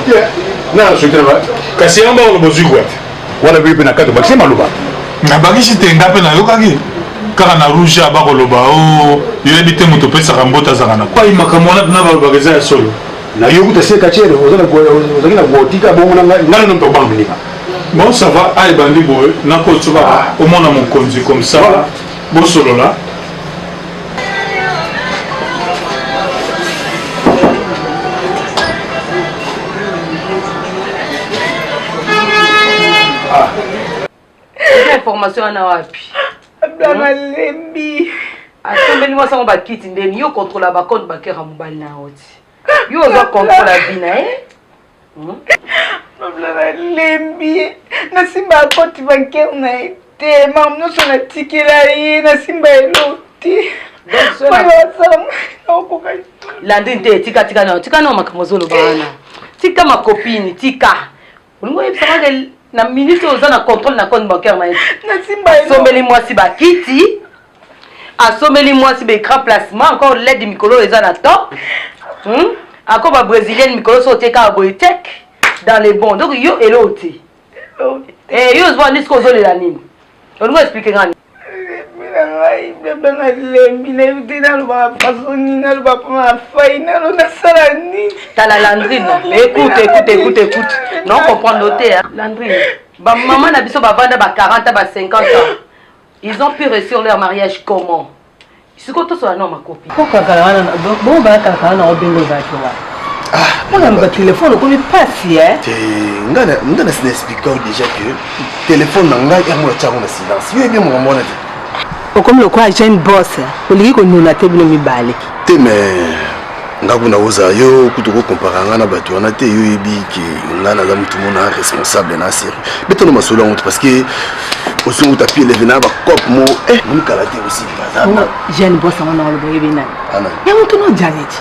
D: Na souhaité ba.
N: Kasi amba le bozugwa.
D: Wala bino na kato bakse maluba.
N: Na bagisi tenga pe na yokaki. Kaka na rouge aba ko loba o yebite moto pesa kambota zakana. Pa imakamona na ba bageza ya solo.
D: Na yokuta se kachere ozana gotika bongo na ngalo ndo bambika.
N: Bon, ça va, aïe bandi boy, nako tu vas au moins à mon conduit comme ça, bon solo là.
J: Information à wapi.
E: Blana lembi.
J: Atombeli moi ça on va quitter ndeni yo contrôle ba compte bakera mobali na oti. Yo za contrôle la vie na
E: Blana lembi. Na simba compte bancaire na été, mam no so na tikela ye na simba eloti.
J: Landinte tika no makamozolo bana. Tika ma copine tika. Ulingo yebisaka na ministre ozana contrôle na compte bancaire na été.
E: Na simba
J: sombeli moi si ba kiti. Asomeli moi si be grand placement encore l'aide de Mikolo ezana top. Encore ba brésilienne Mikolo so teka boitek dans les bons. Donc yo eloti. Eh yo zwa nisko zole la nini. On nous explique ngani. T'as la Landrine. Écoute. Non, comprends noter. Landrine. Bah, maman n'a pas besoin de 40 à 50 ans. Ils ont pu réussir leur mariage comment? C'est quoi tout ça, non, ma copine?
C: Pourquoi bon, bah, on a bien moi, j'ai un téléphone, on ne connaît pas si, hein?
B: On a expliqué déjà que le téléphone n'a pas de silence. Il y a bien mon monnaie.
C: Comme le quoi, j'ai une bosse. On dit qu'on nous a été bien mis balé.
B: Mais ngakuna oza yo kutuko comparanga na bato wana te yo yebi ke nga naza mutu mona responsable na série betono masolo yango parce que osungu tapi eleve na bacope mo mokala te aussi
C: jeune boss anga na olobo yebi nani yango tono janet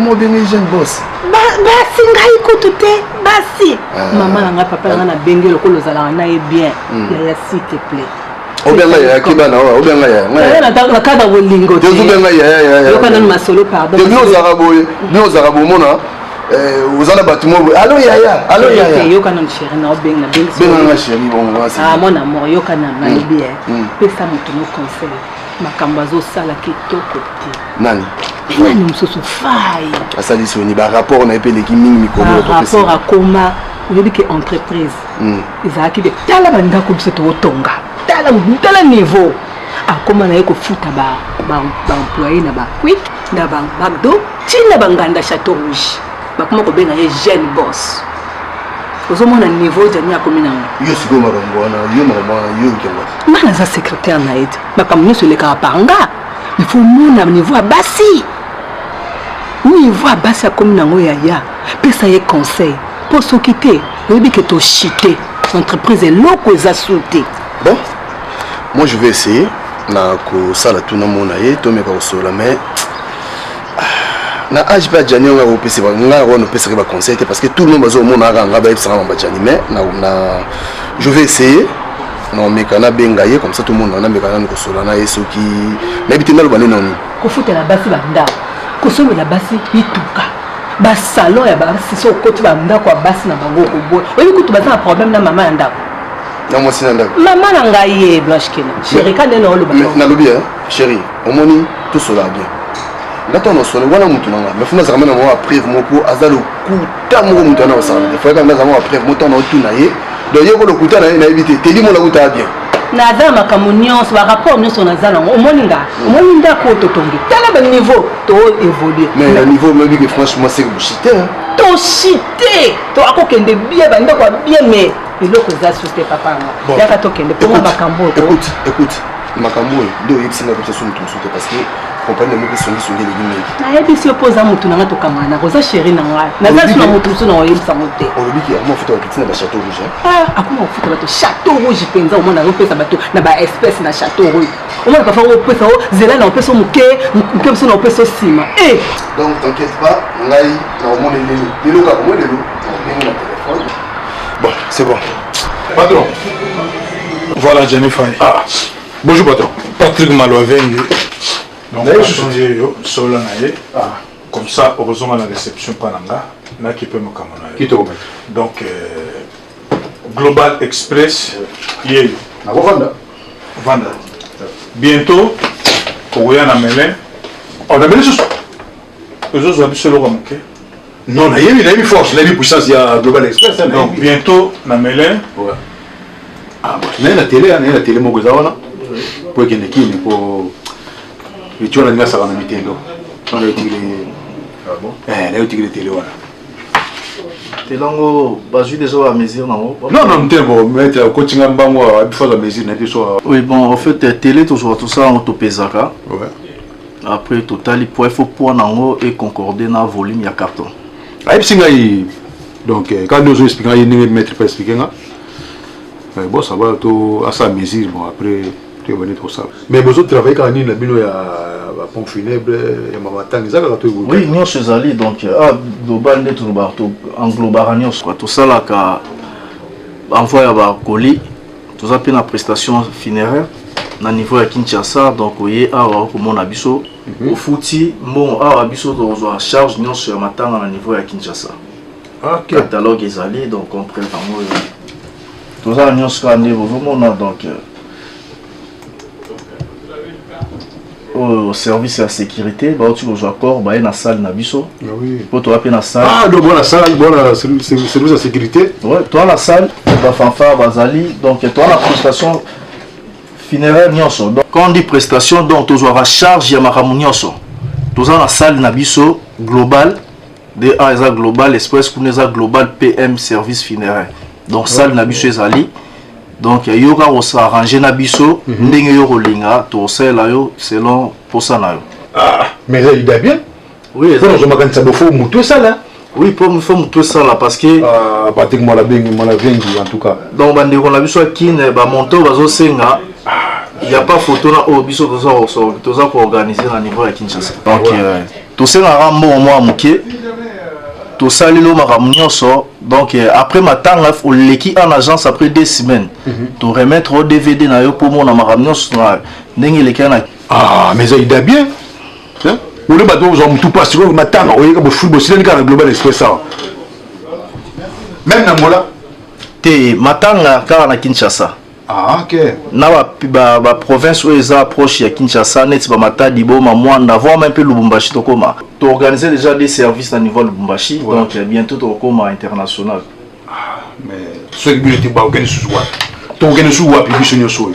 B: mo bengi jeune boss
C: basi ngai kutu te basi mama nanga papa nanga na benge lokolo ozalaka na ye bien yaya s'il te plaît
B: obenga ya kibana obenga ya
C: na kada bolingo te
B: obenga ya
C: yokana na masolo pardon
B: bien ozarabo mona ozala bato mo allo yaya
C: yokana na chéri na obenga na
B: benga chéri bon
C: mon amour yokana na lobi pesa moto no conseil makambo azosala kitoko te
B: nani
C: nani mosusu fai
B: asalisi oni barapport na epeleki mingi mikolo
C: rapport akoma oyebi ke entreprise ezalaki de tala bandako biso tootonga tala niveau akoma na ye kofuta baemploye na baquick na bamcdo ntina banganda chateau rouge bakoma kobenga ye jeune boss ozomona niveau jani akomi nango
B: yo sikoyo makambo wana yo makambo wana yo nkenga
C: nga naza secrétaire na ye te makambo nyonso elekaka par nga ifo mona niveau ya basi niveau ya basi akomi nango yaya pesa ye conseil mpo soki te oyebi ke toshite entreprise eloko eza su te
B: bon moi je vais essayer na kosala tuna mona ye tomeka kosola mais na age pas jani nga opesi ba nga wana opesi ba conseil parce que tout le monde bazo mona nga ba epsa ba jani mais na je vais essayer na meka na benga ye comme ça tout le monde na meka na kosola na yesoki na bitinda lo banene noni
C: kofutela basi banda kosomela basi bituka basalon ya basi so koti bandako ya basi na bango koboya oyebi kutu baza na problème na mama ya ndako
B: na mwasi na ndako
C: mama na ngai ye blanche kena chéri ka ndenge na oloba
B: nalobi chéri omoni tosola bien ngato nosole wana mutu nanga mais funa zaka na mwa preuve moko aza lokuta moko mutu ana osala des fois quand on a preuve moto na otuna ye donc yeko lokuta na ye na éviter teli mo la kuta bien
C: naza makambo nyonso barapport nyonso naza nango omoni nga omoni ndako totongi tala baniveau to évoluer
B: mais le niveau mebi que franchement c'est bullshit
C: toshite to akokende bien bandako ya bien mais eloko eza sute papa nga yaka tokende mponga makambo
B: écoute makambo oyo nde oyebisinga kopesa so motu mosusu te parce que compagnie moko esongisongi eleki mingi
C: nayebisi opoza motu nanga tokamana nako oza chéri na ngai naza sina motu mosusu na oyebisanga te
B: olobiki akoma ofuta bakiti na bachateau rouge
C: akoma ofuta bato chateau rouge mpenza omona azopesa bato na baespèce na chateau rouge omona kafa opesa o zela na opesa moke mosusu na opesa nsima
B: donc t'inquiète pas ngai na omona lelo kaka moi lelo naobengi na téléphone
N: bon c'est bon patron voilà Jennifer bonjour patron Patrick Maloavengi donc on a changé yo solo na ye comme ça heureusement la réception pananga na qui peut me camona donc Global Express ye
B: na
N: vanda bientôt koya na Melin on a bien juste les autres solo comme OK
D: non na yebi force na yebi puissance ya Global Express
N: donc bientôt na Melin
D: na télé moko za wana po kende kini po bichona nga saka na mitendo on a utilisé na utilisé télé wana
I: telango bazui déjà à mesure non
D: non tembo mettre coaching mbango à bifa la mesure na biso
I: oui bon en fait télé toujours tout ça on topezaka après total il faut pour nango et concorder na volume ya carton
D: ay singa donc quand nous expliquons il ne mettre pas expliquer nga bon ça va tout à sa mesure bon après tu vas venir tout ça mais vous autres travaillez quand ni la bino ya pompe funèbre ya mamatang ça quand
I: oui nous chez Ali donc global net en global quoi tout ça là ka envoyer ba colis tout ça pe na prestation funéraire na niveau ya Kinshasa donc oye awa ko mona biso au fouti bon awa biso dans en charge nous sur matanga na niveau ya Kinshasa catalogue ezali donc on prépare tout ça nous scanner vraiment donc au service de sécurité bah tu aux accords bah na salle na biso
D: oui
I: pour toi na salle
D: donc bon la salle bon service de sécurité
I: ouais toi la salle bah fanfare bazali donc toi la prestation funéraire nyonso donc quand on dit prestation donc tu auras charge ya makamu nyonso tous la salle na biso global de A global express kuneza global PM service funéraire donc salle na biso ezali donc yoka on s'arranger na biso ndenge yo kolinga to sela yo selon posa na yo
D: mais il est bien Oui,
O: je m'attends ça faut tout ça là.
D: Oui, pour me faire tout ça là parce que
O: pratiquement la bengi moi la vengi en tout cas.
D: Donc bande on a vu soit kine ba monto bazo senga. Il y a pas photo là au biso to ça pour organiser à niveau à Kinshasa. Donc tout ça na rambo moi muké. Tout ça lelo maramunyoso. Donc après ma temps là faut l'équipe en agence après 2 semaines. To remettre au DVD na yo pour mon maramunyoso ndenge les na.
O: Ah mais ça il est bien. Hein? Ou le bateau ont tout pas sur ma temps au yaka football c'est le Global Express ça. Même na mola
D: te matanga car na Kinshasa.
O: Ah OK.
D: Na ba province où ils approchent à Kinshasa net ba matadi bo ma mwanda voir un peu Lubumbashi to koma. To organiser déjà des services à niveau Lubumbashi donc bientôt to koma international.
O: Ah mais ce qui est ba organiser sous quoi. To organiser sous quoi puis biso so.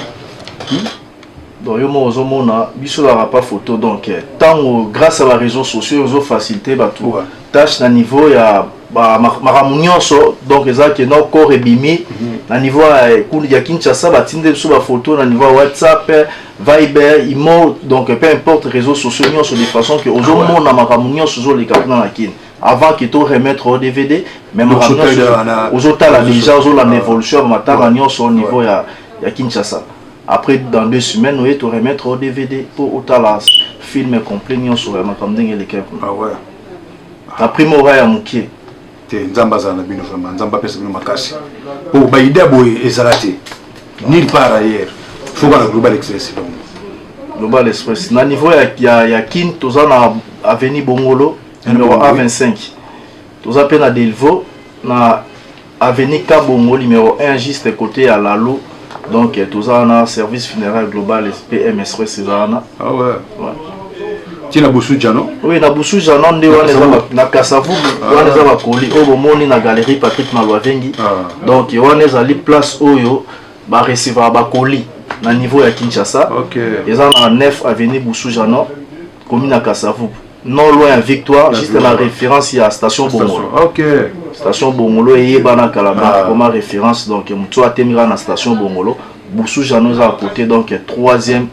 D: Donc yo mo ozomona biso la pas photo donc tant grâce à la réseaux sociaux ils ont facilité ba tout tâche na niveau ya ba maramunyoso donc eza que no corps ebimi na niveau ya Kinshasa ba tinde sur ba photo na niveau WhatsApp Viber imo donc peu importe réseaux sociaux nyonso de façon que ozomona maramunyoso zo les capna na kin avant que to remettre au DVD même ozotala déjà zo la évolution matanga nyonso au niveau ya Kinshasa. Après, dans 2 semaines, nous allons remettre au DVD pour autant film complet sur la macamding et l'équipe.
O: Ah ouais.
D: Après, moi, je suis
O: te nzambaza na bino vraiment nzamba pesa bino makasi. Pour baïda boy ezalate. Nulle part ailleurs. Faut que le Global Express.
D: Global Express. Na niveau ya kin toza na avenue Bongolo numéro A25. Toza pe na Delvaux na avenue Kabongo numéro 1 juste côté à Lalo. Donc tout ça on a service funéraire global PM Express Césarana.
O: Ah ouais. Tu na Boussoudja non?
D: Oui, na Boussoudja non nde wana na Kasavubu wana za bakoli obo moni na galerie Patrick Malwavengi. Donc wana ezali place oyo ba recevoir bakoli na niveau ya Kinshasa.
O: OK.
D: Eza na 9 avenue Boussoudja non commune na Kasavubu. Non loin à Victoire, juste la référence à Station Bongolo.
O: OK.
D: Station Bongolo et Bana Kalaba comme référence donc Moutou Atemira na Station Bongolo. Boussoudja nous à côté donc 3e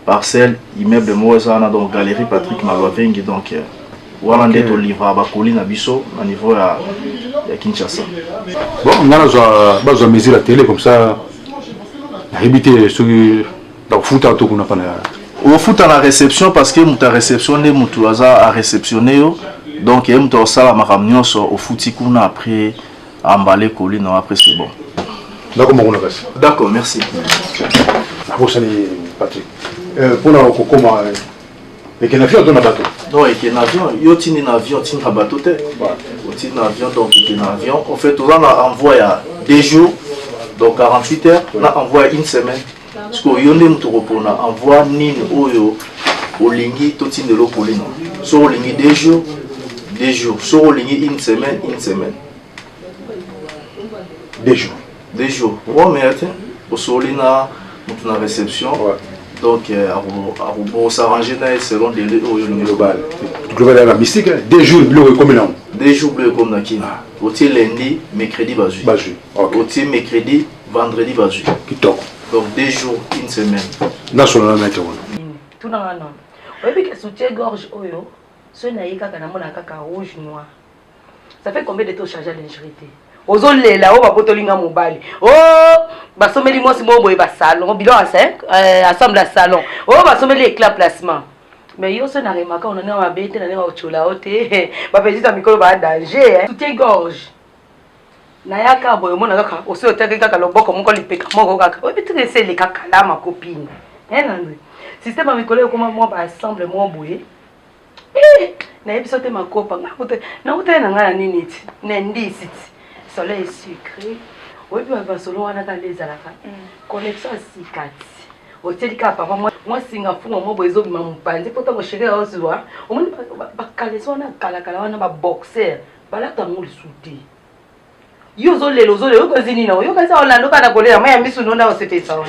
D: parcelle immeuble Moezana donc galerie Patrick Malwavengi donc voilà on est au livre à Bakoli na biso au niveau à Kinshasa.
O: Bon, on a besoin de mesure la télé comme ça. Éviter ce donc foot auto qu'on a pas
D: au foot à la réception parce que muta réceptionné mutuaza à réceptionner donc il muta sala makamnyo au foot kuna après emballer coller non après c'est bon. D'accord, merci.
O: Patrick. Pour la comment et quel avion dans le bateau?
D: Non, et quel avion, yo tini un avion, tini un bateau te. Yo tini un avion donc il un avion. En fait, on a envoyé 2 jours donc 48 heures, on a envoyé 1 semaine. Parce que yo ndem to repona envoie nini oyo olingi to tini lo polino. So olingi 2 jours, 2 jours. So olingi 1 semaine, 1 semaine.
O: 2 jours.
D: 2 jours. Ouais, mais attends, au solina, on a réception. Donc, on s'arrange selon des global.
O: Global la mystique, 2 jours bleu comme là.
D: 2 jours bleu comme là qui. Au-dessus lundi, mercredi, bazu. Au-dessus mercredi, vendredi, bazu.
O: Qui toque.
D: Donc 2 jours, 1 semaine.
O: National maintenant.
J: Tout dans non. Oui, que soutien-gorge oyo, ce n'est pas kaka rouge noir. Ça fait combien de temps charger lingerie? Ozolela o bapotolinga mobali. Oh, basomeli moi si mo boye ba salon, bilan à 5, ensemble à salon. Oh, basomeli éclat placement. Mais yo se na remaka on na ma bête na na ochola ote. Ba petite mikolo ba danger, soutien gorge. Na yaka boye mo na kaka, o se oteka kaka loboko moko lipeka moko kaka. O bitu ese le kaka la ma copine. Nandwe. Système mikolo ko mo ba ensemble mo boye. Na yebiso te makopa ngakote. Na utena na ngana nini ti. Na ndisi ti. Soleil sucré. Oui, puis on va solo on a dans les alaka. Connexion sikati. Otelika papa moi singafu moi bozo bima mpanze pourtant mo chéri ozwa. O moni ba kaleso na kala wana ba boxer. Bala ta mo lisuti. Yo zo lelo ko zini na yo kaza ona ndo kana kolela maya misu nonda osete sawa.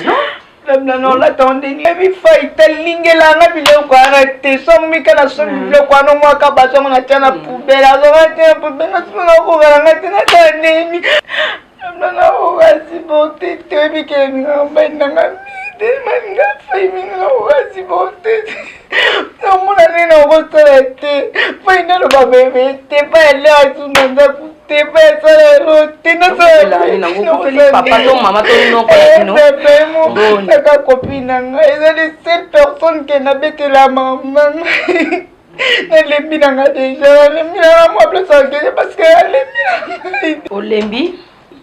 J: Non non la tonde ni mi fight lingela nga bile ko arrêter so mi kana so bile ko no mo ka ba so na tana pubela so na tena pubela so na ko ga nga tena tani mi non non o asi bote te mi ke nga ba na nga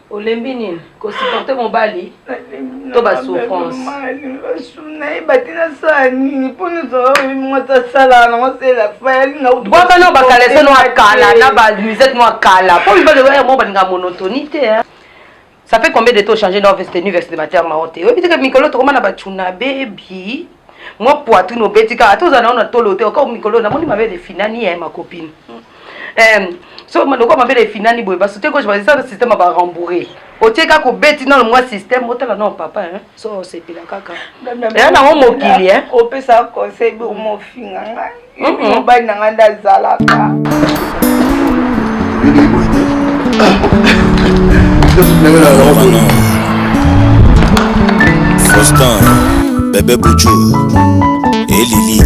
J: Olembi nini ko supporter mon bali to ba souffrance bwaka no bakalese no akala na ba musette no akala po ba le mo balinga monotonité. Ça fait combien de temps changer dans veste de matière maote oui peut-être que mikolo to komana ba tuna baby moi poitou no betika atozana on a tolote encore mikolo na moni mabe de finani ma copine. So maloko mabele finani boye parce que je vais ça le système va rembourrer otieka ko beti dans le moi système otala non papa hein so c'est pila kaka et na mo mokili hein
E: o pesa conseil bo mo finga ngo ba na nganda zalaka
F: Faustin bébé Bouchou et Lili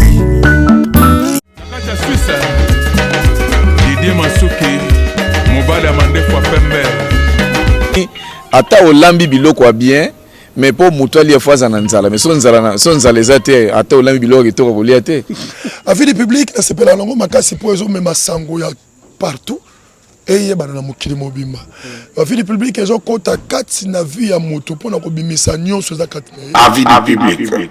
L: Didier Masuki Mobala Mandefwa Pembe
P: ata olambi biloko wa bien mais pour mutali fois za nzala mais son nzala ezate ata olambi biloko kitoko kolia te
Q: avis du public na sepela longo makasi po ezo mema sango ya partout et yebana na mokili mobimba avis du public ezo kota kati na vie ya moto pona ko bimisa nyonso za kati na
O: avis du public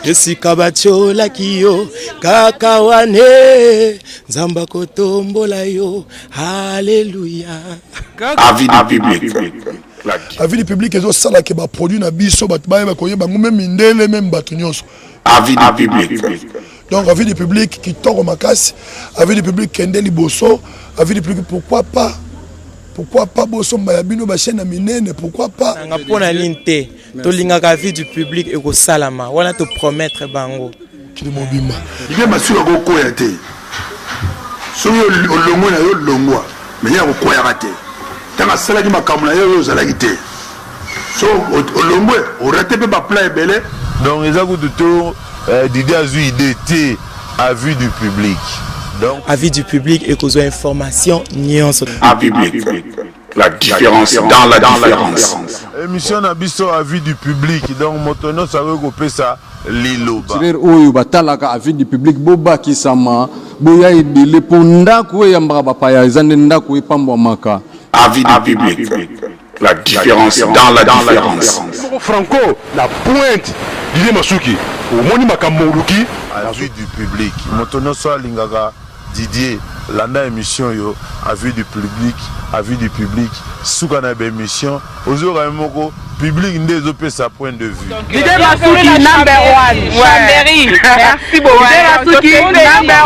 R: esika batiolaki yo kaka wane nzamba kotombola yo haleluya
O: avis du public
Q: avis du public ezo sala ke ba produit na biso bat ba koyeba ngome mindele même bato nyonso
O: avis du public
Q: donc avis du public qui tord makasi avis du public kende liboso avis du public pourquoi pas boso mbayabino ba chaîne minene pourquoi pas
R: nga pona ninte to lingaka avis du public eko salama wana te promettre bango
Q: kili mobima
O: il est masula ko koya te so yo longo na yo longwa mais ya ko koya raté tanga sala ki makamuna yo zalaki te so olongwe o raté pe ba plan ebele
S: donc eza kutu to Didier azui idée te avis du public donc
R: avis du public et cause information nuance
O: avis public la différence dans la différence
S: émission na biso avis du public donc motono ça veut couper ça liloba
T: oyo batalaka avis du public boba kisama boya idele ponda ko yamba bapaya ezande ndako epambwa maka
O: avis du public la différence dans la différence
S: Franco la pointe Didier Masuki au moni makambo luki avis du public motono so lingaka Didier landa émission yo avis du public suka na émission ozora moko public ndezo pe sa point de vue
J: Didier Masuki number 1 Chambéry merci beaucoup Didier Masuki number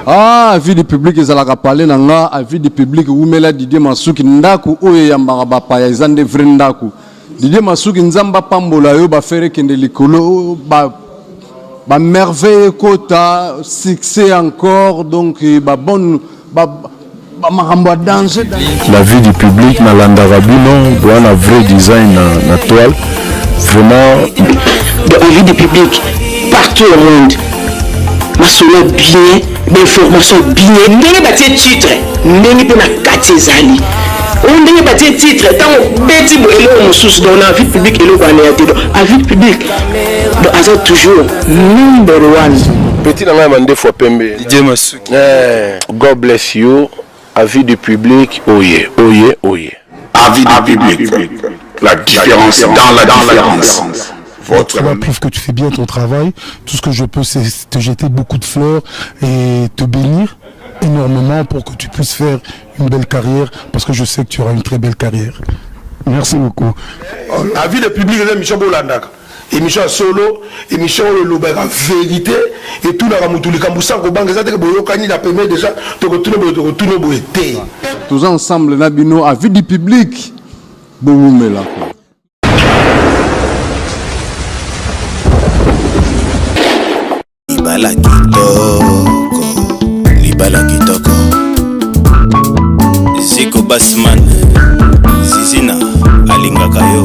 J: 1
T: avis du public ezalaka parler na nga avis du public umela Didier Masuki ndako oyo yambaka bapaya ezande vrai ndako Didier Masuki nzamba pambola yo ba faire kende likolo ba merveille kota succès encore donc ba bonne ba makambo danger
S: la vie du public na landarabino doit un vrai design na toile vraiment
U: la vie du public partout au monde masolo bien d'information bien ndenge batie titre ndenge pe na kati ezali ndenge batie titre tant beti bo elo mosusu dans la vie publique elo kwa na te la vie publique donc aza toujours number 1
K: petit nanga mande fois pembe
R: Didier Masuki
K: God bless you avis du public oye
O: avis du public la différence dans la différence
Q: Tu prouve que tu fais bien ton travail. Tout ce que je peux, c'est te jeter beaucoup de fleurs et te bénir énormément pour que tu puisses faire une belle carrière, parce que je sais que tu auras une très belle carrière. Merci beaucoup.
O: Avis du public, émission Bolandaka. Émission solo, émission le vérité et tout la mutuli kambusa ko banga zate boyo kani la première déjà to retourner boité.
T: Tous ensemble nabino avis du public. Boumela.
F: Libala kitoko Ziko Basman Zizina alingaka yo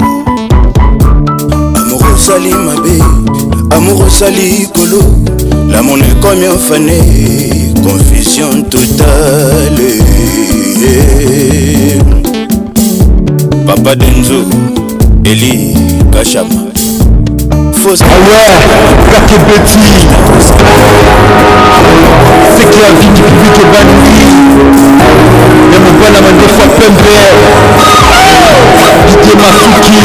F: Amoureuse esali mabe amour osali kolo l'amour est comme un fané confusion totale Papa Denzo Eli Kachama Fausse
H: Kake Betty c'est que la vie du public est bannie mais mon bon amant des fois pembert Didier Masuki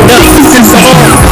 H: Merci César